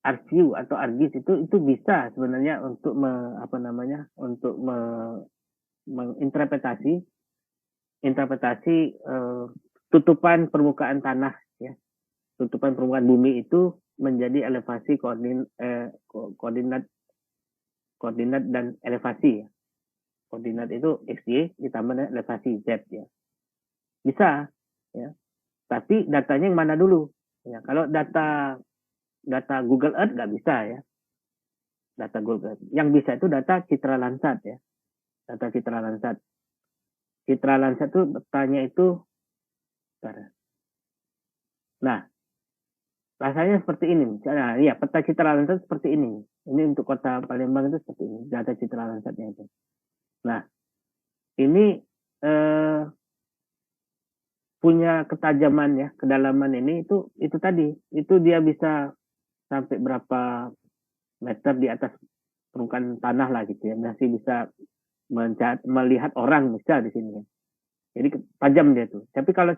A: ArcView atau ArcGIS itu bisa sebenarnya untuk menginterpretasi tutupan permukaan tanah, ya, tutupan permukaan bumi itu menjadi elevasi koordinat dan elevasi, ya. Koordinat itu XY ditambah dengan elevasi Z, ya. Bisa, ya. Tapi datanya yang mana dulu? Ya, kalau data Google Earth nggak bisa, ya. Data Google Earth. Yang bisa itu data Citra Landsat, ya. Data Citra Landsat. Citra Landsat itu petanya itu, nah, rasanya seperti ini. Nah, ya, peta Citra Landsat seperti ini. Ini untuk kota Palembang itu seperti ini, data Citra Landsatnya itu. Nah, ini punya ketajaman, ya, kedalaman ini itu tadi, itu dia bisa sampai berapa meter di atas permukaan tanah lah gitu, ya, masih bisa melihat orang bisa di sini, ya. Jadi tajam dia tuh. Tapi kalau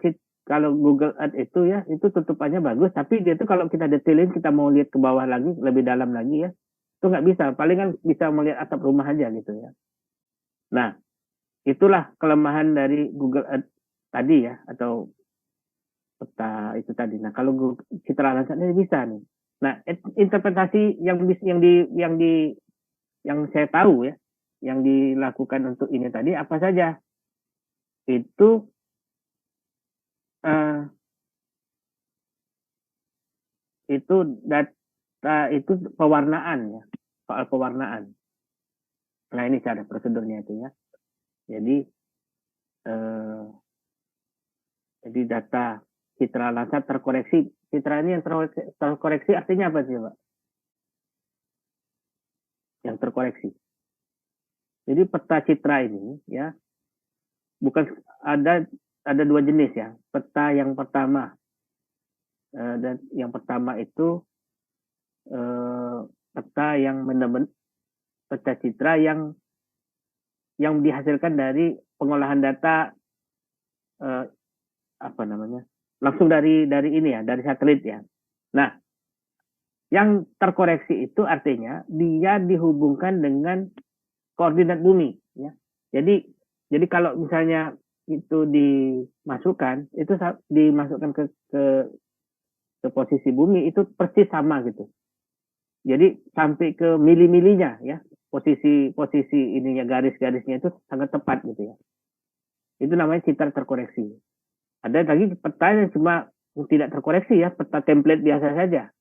A: Google Earth itu, ya, itu tutupannya bagus, tapi dia tuh kalau kita detailin, kita mau lihat ke bawah lagi, lebih dalam lagi, ya, itu nggak bisa. Paling kan bisa melihat atap rumah aja gitu, ya. Nah, itulah kelemahan dari Google Earth tadi, ya, atau peta itu tadi. Nah, kalau Citra Landsat ini bisa nih. Nah, interpretasi yang saya tahu, ya, yang dilakukan untuk ini tadi apa saja? Itu data itu pewarnaan, ya, soal pewarnaan. Nah, ini cara prosedurnya itu, ya. Jadi data Citra Landsat terkoreksi. Citra ini yang terkoreksi artinya apa sih, Pak? Yang terkoreksi. Jadi peta citra ini, ya, bukan ada dua jenis, ya. Peta yang pertama, dan yang pertama itu peta yang peta citra yang dihasilkan dari pengolahan data langsung dari ini, ya, dari satelit, ya. Nah, yang terkoreksi itu artinya dia dihubungkan dengan koordinat bumi, ya. Jadi kalau misalnya itu dimasukkan ke posisi bumi itu persis sama gitu. Jadi sampai ke mili-milinya, ya, posisi ininya, garis-garisnya itu sangat tepat gitu, ya. Itu namanya citra terkoreksi. Ada lagi peta yang cuma tidak terkoreksi, ya, peta template biasa saja.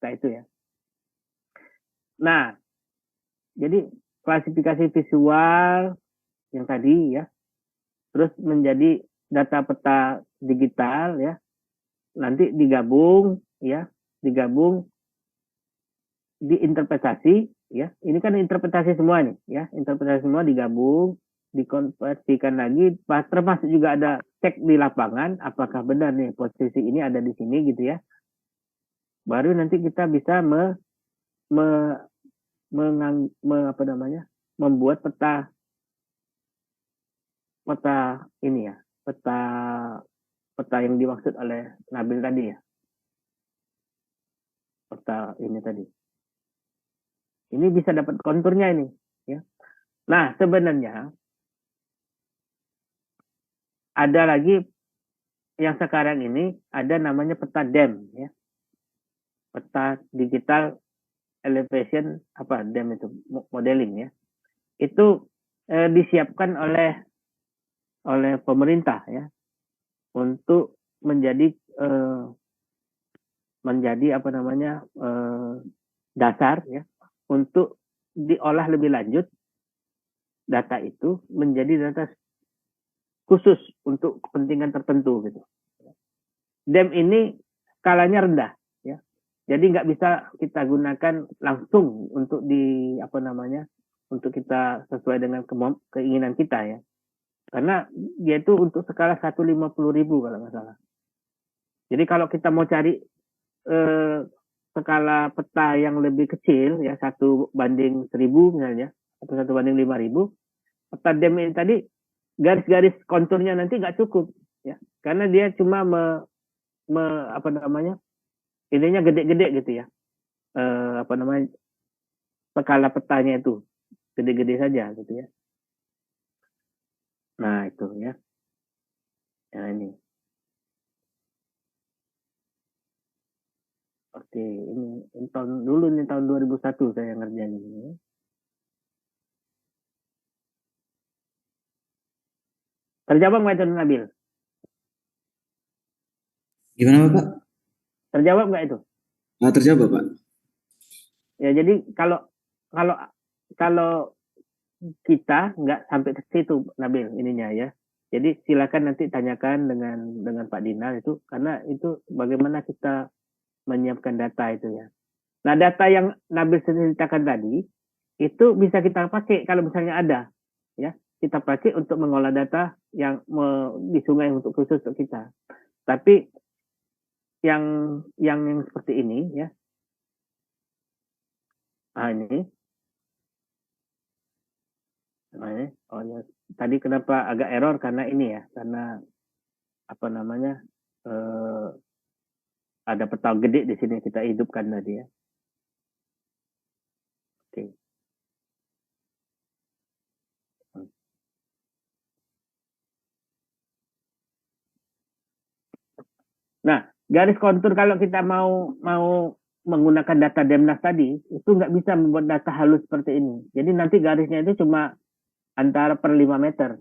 A: Nah, itu, ya. Nah, jadi klasifikasi visual yang tadi, ya, terus menjadi data peta digital, ya, nanti digabung diinterpretasi, ya. Ini kan interpretasi semua nih, ya, interpretasi semua digabung, dikonversikan lagi, termasuk juga ada cek di lapangan apakah benar nih posisi ini ada di sini gitu, ya. Baru nanti kita bisa membuat peta ini, ya, peta yang dimaksud oleh Nabil tadi, ya, peta ini tadi. Ini bisa dapat konturnya ini, ya. Nah, sebenarnya ada lagi yang sekarang ini ada namanya peta DEM, ya. Peta digital elevation DEM itu modeling, ya. Itu disiapkan oleh pemerintah, ya, untuk menjadi dasar, ya, untuk diolah lebih lanjut data itu menjadi data khusus untuk kepentingan tertentu gitu. DEM ini skalanya rendah, ya. Jadi nggak bisa kita gunakan langsung untuk untuk kita sesuai dengan keinginan kita, ya. Karena dia itu untuk skala 150.000 kalau nggak salah. Jadi kalau kita mau cari skala peta yang lebih kecil, ya, 1:1000 misalnya, atau 1:5000, peta DEM ini tadi garis-garis konturnya nanti nggak cukup, ya, karena dia cuma ininya gede-gede gitu, ya. apa namanya, skala petanya itu gede-gede saja gitu ya. Nah itu ya. Nah ini. Oke, ini tahun dulu nih, tahun 2001 saya ngerjain ini. Terjawab nggak itu Nabil?
B: Gimana Bapak?
A: Terjawab nggak itu?
B: Terjawab Pak.
A: Ya jadi kalau kalau kalau kita nggak sampai ke situ Nabil ininya ya. Jadi silakan nanti tanyakan dengan Pak Dinar itu, karena itu bagaimana kita menyiapkan data itu ya. Nah data yang Nabil ceritakan tadi itu bisa kita pakai kalau misalnya ada ya, kita pakai untuk mengolah data yang di sungai untuk khusus untuk kita. Tapi yang seperti ini ya, ini oh ya, tadi kenapa agak error karena ini ya, karena apa namanya, ada peta gede di sini kita hidupkan tadi ya. Oke. Nah, garis kontur kalau kita mau menggunakan data Demnas tadi, itu nggak bisa membuat data halus seperti ini. Jadi nanti garisnya itu cuma antara per 5 meter.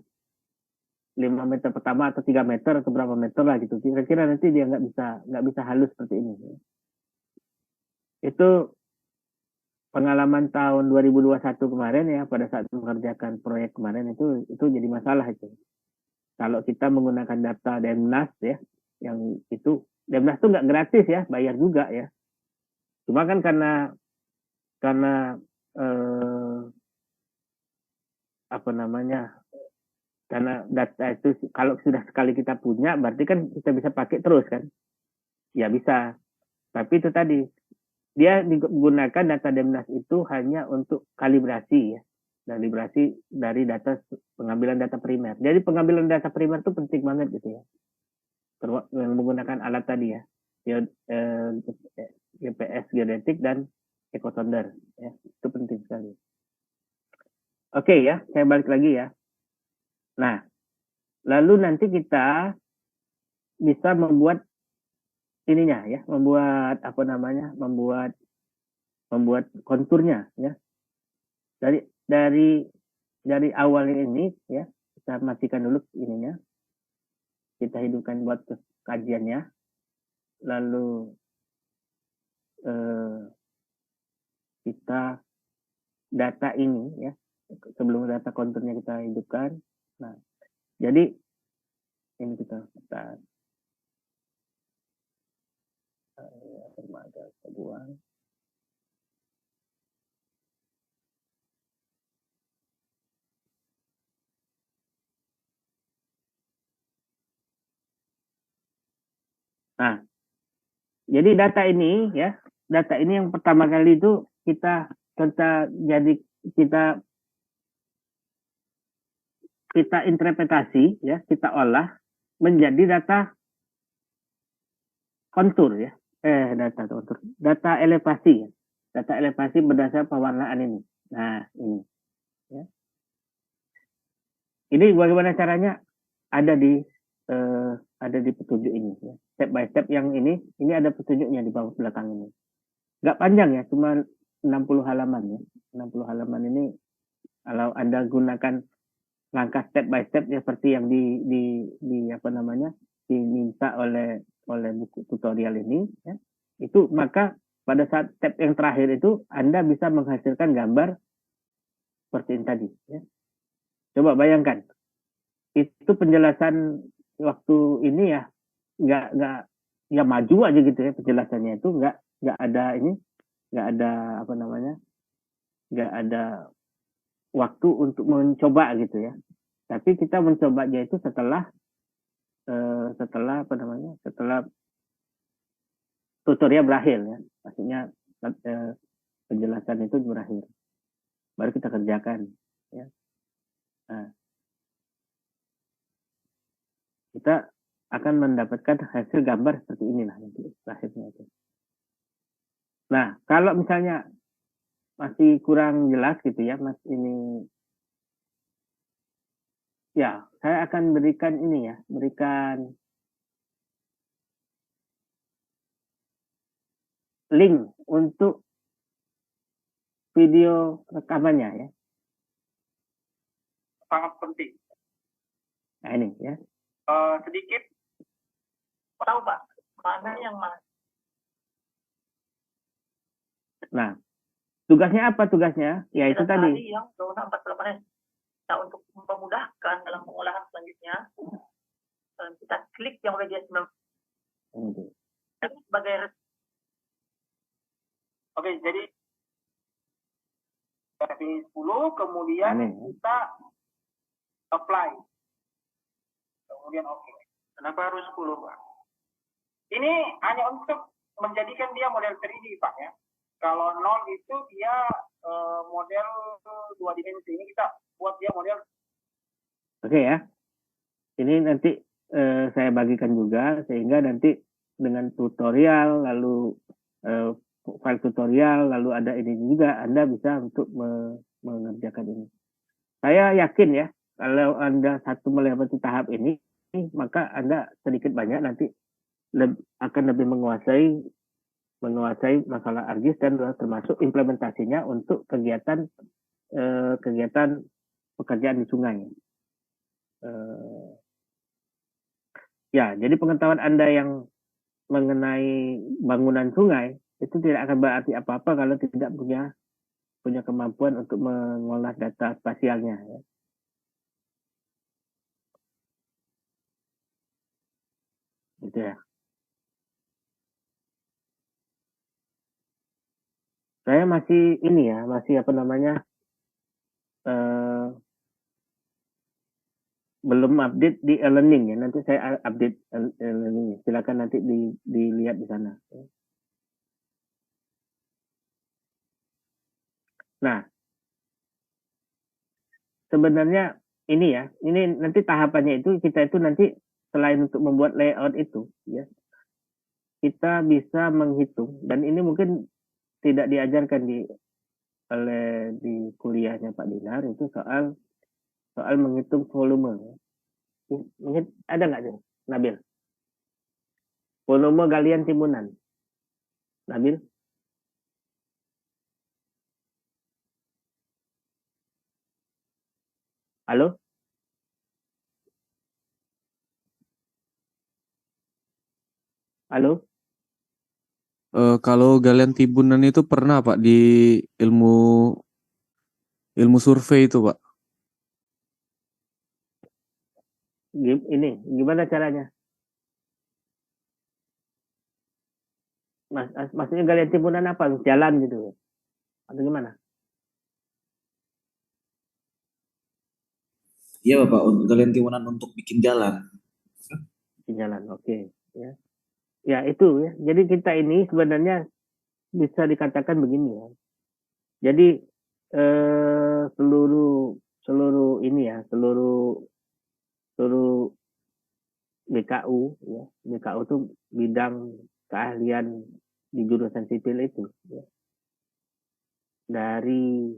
A: 5 meter pertama atau 3 meter atau berapa meter lah gitu. Kira-kira nanti dia nggak bisa halus seperti ini. Itu pengalaman tahun 2021 kemarin ya, pada saat mengerjakan proyek kemarin itu jadi masalah itu. Kalau kita menggunakan data Demnas ya, yang itu Demnas itu nggak gratis ya, bayar juga ya. Cuma kan karena apa namanya, karena data itu kalau sudah sekali kita punya berarti kan kita bisa pakai terus kan, ya bisa. Tapi itu tadi dia digunakan data Demnas itu hanya untuk kalibrasi ya, kalibrasi dari data pengambilan data primer. Jadi pengambilan data primer itu penting banget gitu ya, yang menggunakan alat tadi ya, GPS geodetik dan ekosonder ya, itu penting sekali. Oke ya, saya balik lagi ya. Nah, lalu nanti kita bisa membuat ininya ya, membuat apa namanya, membuat konturnya ya. Dari awal ini ya, kita matikan dulu ininya. Kita hidupkan buat kajiannya. Lalu kita data ini ya, sebelum data konturnya kita hidupkan. Nah, jadi ini kita buang. Nah, jadi data ini ya, data ini yang pertama kali itu kita interpretasi ya, kita olah menjadi data kontur ya, data elevasi ya, data elevasi berdasar pewarnaan ini. Nah ini ya, ini bagaimana caranya, ada di petunjuk ini ya. Step by step yang ini ada petunjuknya di bawah belakang ini. Nggak panjang ya, cuma 60 halaman ya. 60 halaman ini kalau Anda gunakan langkah step by step ya, seperti yang di apa namanya, diminta oleh buku tutorial ini ya, itu maka pada saat step yang terakhir itu Anda bisa menghasilkan gambar seperti ini tadi ya. Coba bayangkan, itu penjelasan waktu ini ya, nggak ya, maju aja gitu ya penjelasannya, itu nggak ada ini, nggak ada apa namanya, nggak ada waktu untuk mencoba gitu ya. Tapi kita mencobanya itu setelah apa namanya, setelah tutorial berakhir ya, maksudnya penjelasan itu berakhir, baru kita kerjakan ya. Nah, kita akan mendapatkan hasil gambar seperti inilah nanti terakhirnya itu. Nah, kalau misalnya masih kurang jelas gitu ya, Mas, ini ya, saya akan berikan ini ya, berikan link untuk video rekamannya ya.
C: Sangat penting.
A: Nah, ini ya.
C: Sedikit tahu Pak, mana yang mana?
A: Nah, tugasnya apa tugasnya? Ya itu
C: Ada
A: tadi.
C: yang zona 48 Nah, untuk memudahkan dalam pengolahan selanjutnya, kita klik yang udah dia sebagai Oke, jadi pilih 10, kemudian kita apply. Kemudian oke. Kenapa harus 10, Pak? Ini hanya untuk menjadikan dia model 3D, Pak ya. Kalau 0 itu dia model 2 dimensi. Ini kita buat dia model.
A: Oke ya. Ini nanti saya bagikan juga sehingga nanti dengan tutorial lalu file tutorial lalu ada ini juga Anda bisa untuk mengerjakan ini. Saya yakin ya kalau Anda satu melewati tahap ini maka Anda sedikit banyak nanti akan lebih menguasai masalah ArcGIS dan termasuk implementasinya untuk kegiatan pekerjaan di sungai. Ya, jadi pengetahuan Anda yang mengenai bangunan sungai itu tidak akan berarti apa-apa kalau tidak punya kemampuan untuk mengolah data spasialnya. Ya. Gitu ya. Saya masih ini ya, masih apa namanya, belum update di e-learning ya. Nanti saya update e-learning. Silakan nanti dilihat di sana. Nah, sebenarnya ini ya, ini nanti tahapannya itu kita itu nanti selain untuk membuat layout itu, ya, kita bisa menghitung dan ini mungkin tidak diajarkan di kuliahnya Pak Dinar itu soal menghitung volume. Ada nggak sih, Nabil? Volume galian timbunan. Nabil? Halo? Halo?
E: Kalau galian timbunan itu pernah Pak di ilmu survei itu Pak.
A: Ini gimana caranya? Maksudnya galian timbunan apa? Jalan gitu? Atau gimana?
B: Iya Bapak, galian timbunan untuk bikin jalan.
A: Bikin jalan, oke. Ya. Ya itu ya. Jadi kita ini sebenarnya bisa dikatakan begini ya. Jadi seluruh ini ya, seluruh BKU ya. BKU itu bidang keahlian di jurusan sipil itu ya. Dari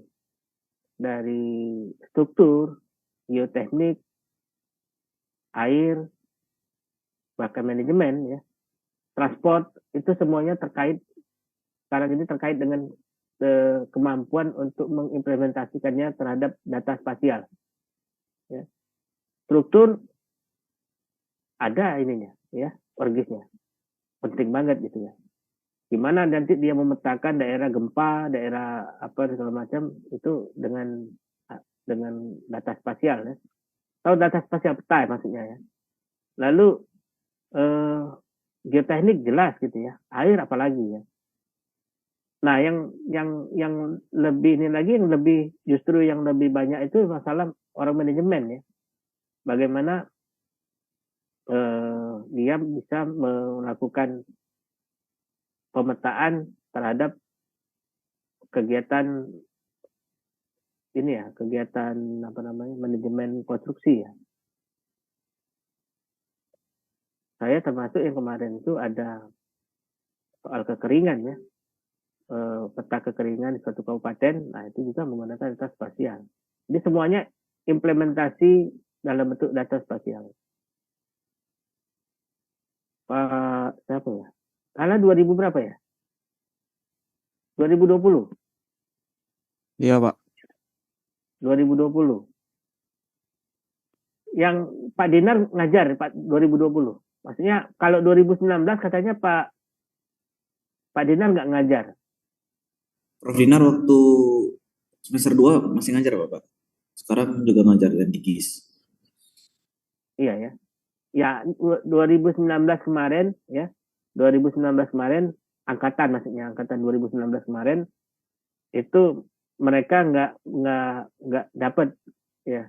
A: struktur, geoteknik, air, bahkan manajemen ya, transport itu semuanya sekarang ini terkait dengan kemampuan untuk mengimplementasikannya terhadap data spasial. Ya. Struktur ada ininya, ya, ArcGIS-nya. Penting banget gitu ya. Gimana nanti dia memetakan daerah gempa, daerah apa segala macam itu dengan data spasial ya. Tahu data spasial peta maksudnya ya. Lalu geoteknik jelas gitu ya. Air apalagi ya. Nah, yang lebih ini lagi justru yang lebih banyak itu masalah orang manajemen ya. Bagaimana dia bisa melakukan pemetaan terhadap kegiatan ini ya, kegiatan apa namanya, manajemen konstruksi ya. Saya termasuk yang kemarin itu ada soal kekeringan ya. peta kekeringan di suatu kabupaten, nah itu juga menggunakan data spasial. Jadi semuanya implementasi dalam bentuk data spasial. Pak siapa ya? Karena 2000 berapa ya? 2020.
E: Iya, Pak.
A: 2020. Yang Pak Dinar ngajar Pak 2020. Maksudnya kalau 2019 katanya Pak Dinar nggak ngajar.
B: Prof Dinar waktu semester 2 masih ngajar Bapak. Sekarang juga ngajar di GIS.
A: Iya ya. Ya 2019 kemarin ya. 2019 kemarin angkatan 2019 kemarin itu mereka nggak dapat ya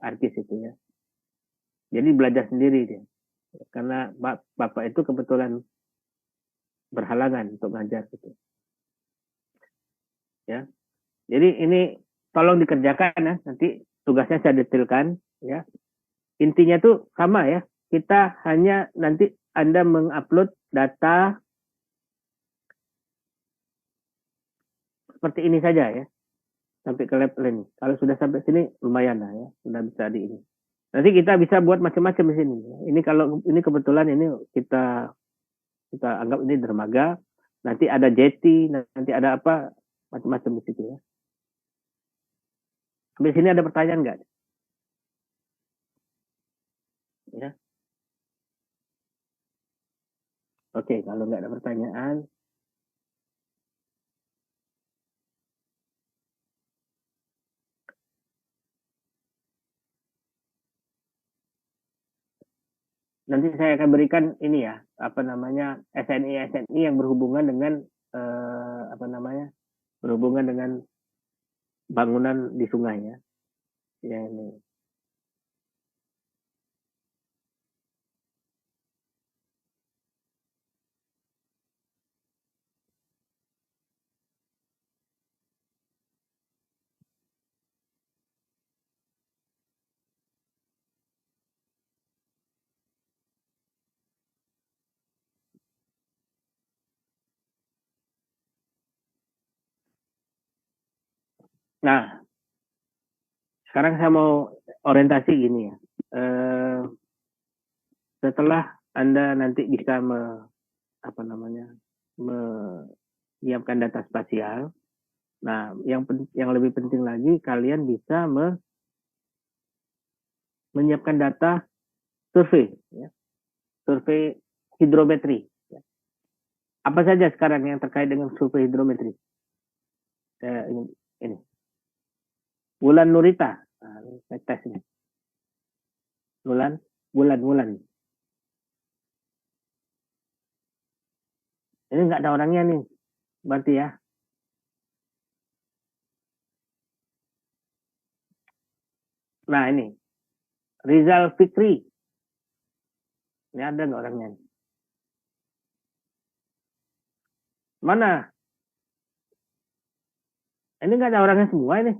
A: ARKIS itu ya. Jadi belajar sendiri dia. Karena Bapak itu kebetulan berhalangan untuk ngajar gitu. Ya. Jadi ini tolong dikerjakan ya, nanti tugasnya saya detailkan ya. Intinya tuh sama ya. Kita hanya nanti Anda mengupload data seperti ini saja ya. Sampai ke lab ini. Kalau sudah sampai sini lumayan lah ya, sudah bisa di ini. Nanti kita bisa buat macam-macam di sini. Ini kalau ini kebetulan ini kita anggap ini dermaga. Nanti ada jeti, nanti ada apa macam-macam di situ ya. Sampai sini ada pertanyaan nggak? Ya. Oke, kalau nggak ada pertanyaan, nanti saya akan berikan ini ya, apa namanya SNI yang berhubungan dengan berhubungan dengan bangunan di sungai ya. Ya ini. Nah, sekarang saya mau orientasi gini ya. Setelah Anda nanti bisa menyiapkan data spasial, nah yang lebih penting lagi kalian bisa menyiapkan data survei, ya. Survei hidrometri. Ya. Apa saja sekarang yang terkait dengan survei hidrometri? Ini. Wulan Nurita. Nah, saya tes ini. Wulan. Ini nggak ada orangnya nih, berarti ya. Nah ini, Rizal Fikri. Ini ada nggak orangnya? Mana? Ini nggak ada orangnya semua ini.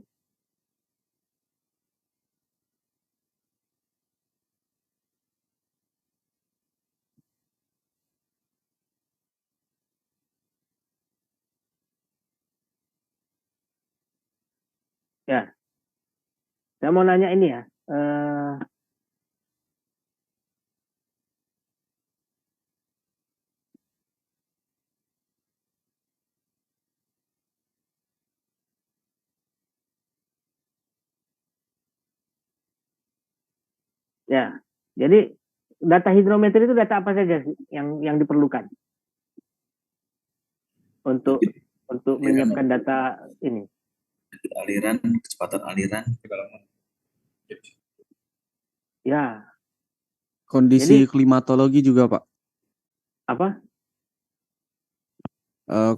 A: Ya, saya mau nanya ini ya. Ya, jadi data hidrometri itu data apa saja sih yang diperlukan untuk menyiapkan data ini?
B: Aliran, kecepatan aliran,
A: ya.
E: Kondisi jadi, klimatologi juga Pak.
A: Apa?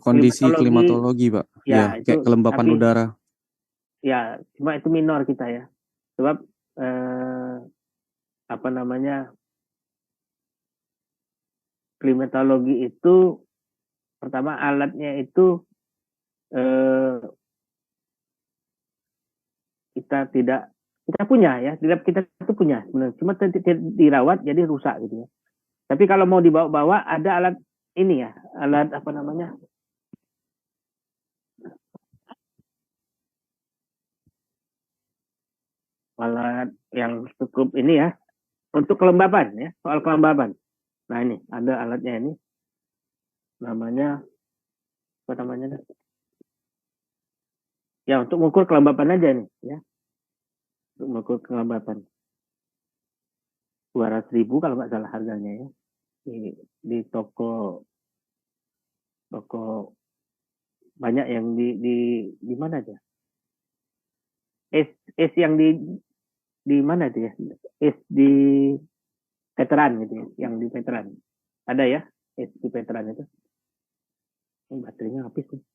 E: Kondisi klimatologi Pak. Ya, itu, kayak kelembapan udara.
A: Ya, cuma itu minor kita ya. Sebab klimatologi itu pertama alatnya itu kita punya ya, kita itu punya sebenarnya, cuma tidak dirawat jadi rusak gitu ya. Tapi kalau mau dibawa-bawa ada alat ini ya, alat alat yang cukup ini ya untuk kelembapan ya, soal kelembapan. Nah ini ada alatnya ini, namanya apa namanya? Ya untuk mengukur kelembapan aja nih ya, untuk mengukur kelembapan. 200.000 kalau nggak salah harganya ya, di toko banyak yang di mana aja? Es yang di mana itu ya? Es di veteran gitu ya, yang di veteran. Ada ya, es di veteran itu. Baterainya habis nih.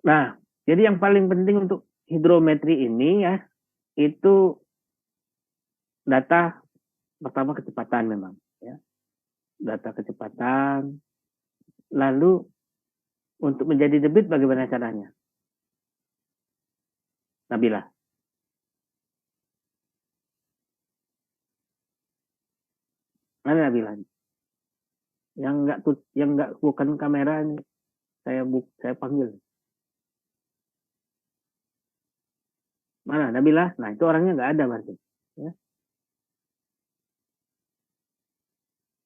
A: Nah, jadi yang paling penting untuk hidrometri ini ya, itu data pertama kecepatan memang ya. Data kecepatan. Lalu untuk menjadi debit bagaimana caranya? Nabila. Mana Nabila? Yang enggak bukan kamera ini saya panggil. Mana Nabila? Nah, itu orangnya nggak ada berarti. Ya.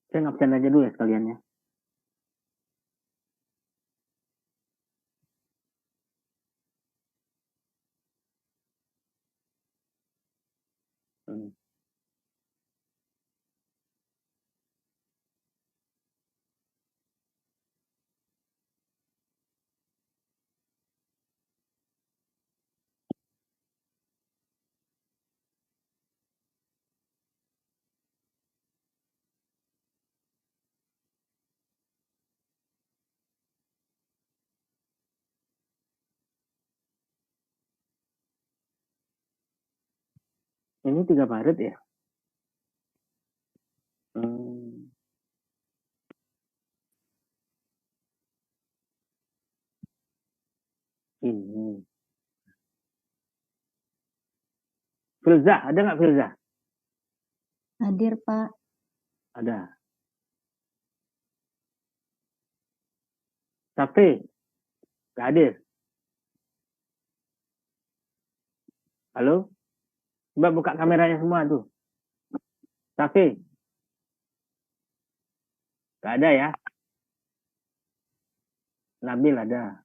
A: Saya ngabsen aja dulu ya sekalian ya. Ini 3 Maret ya. Ini. Filza, ada nggak Filza?
F: Hadir, Pak.
A: Ada. Safi, nggak hadir. Halo? Coba buka kameranya semua tuh. Safi. Nggak ada ya. Nabil ada.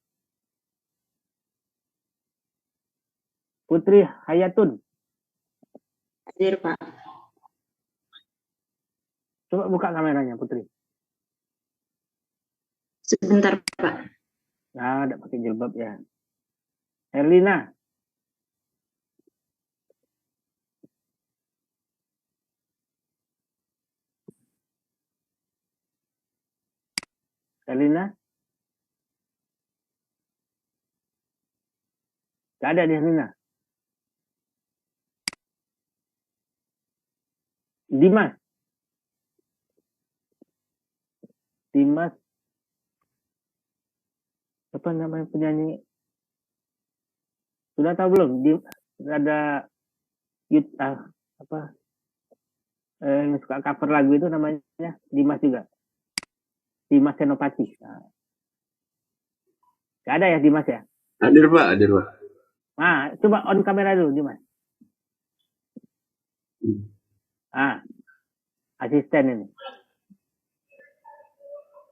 A: Putri Hayatun.
F: Hadir, Pak.
A: Coba buka kameranya Putri.
F: Sebentar, Pak.
A: Nah, ada pakai jilbab ya. Herlina. Herlina. Nggak ada di Herlina. Dimas. Dimas. Apa namanya penyanyi? Sudah tahu belum? Ada apa? Yang suka cover lagu itu namanya Dimas juga. Dimas Senopati. Nah. Gak ada ya Dimas ya?
G: Hadir Pak, hadir Pak.
A: Nah, coba on kamera dulu Dimas. Asisten ini.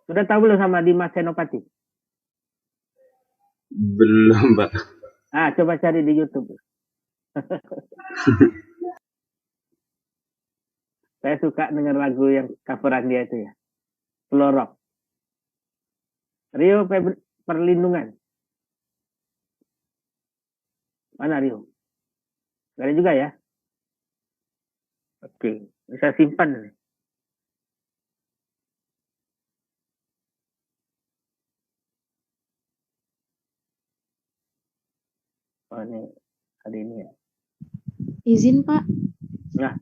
A: Sudah tahu belum sama Dimas Senopati?
G: Belum Pak.
A: Coba cari di YouTube. Saya suka dengar lagu yang coveran dia itu ya. Slow rock. Rio Perlindungan. Mana Rio? Gak ada juga ya? Oke, bisa simpan nih. Oh ini hari ini ya.
F: Izin, Pak.
A: Nah.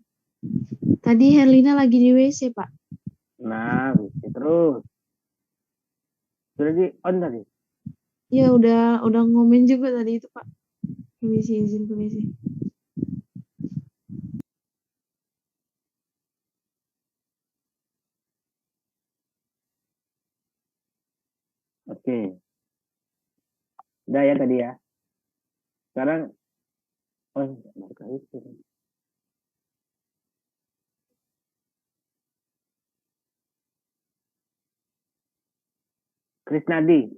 F: Tadi Herlina lagi di WC, Pak.
A: Nah, terus. Sudah di on tadi?
F: Iya, udah ngomen juga tadi itu, Pak. Permisi, izin permisi.
A: Oke. Udah ya tadi ya. sekarang marka itu. Krisnadi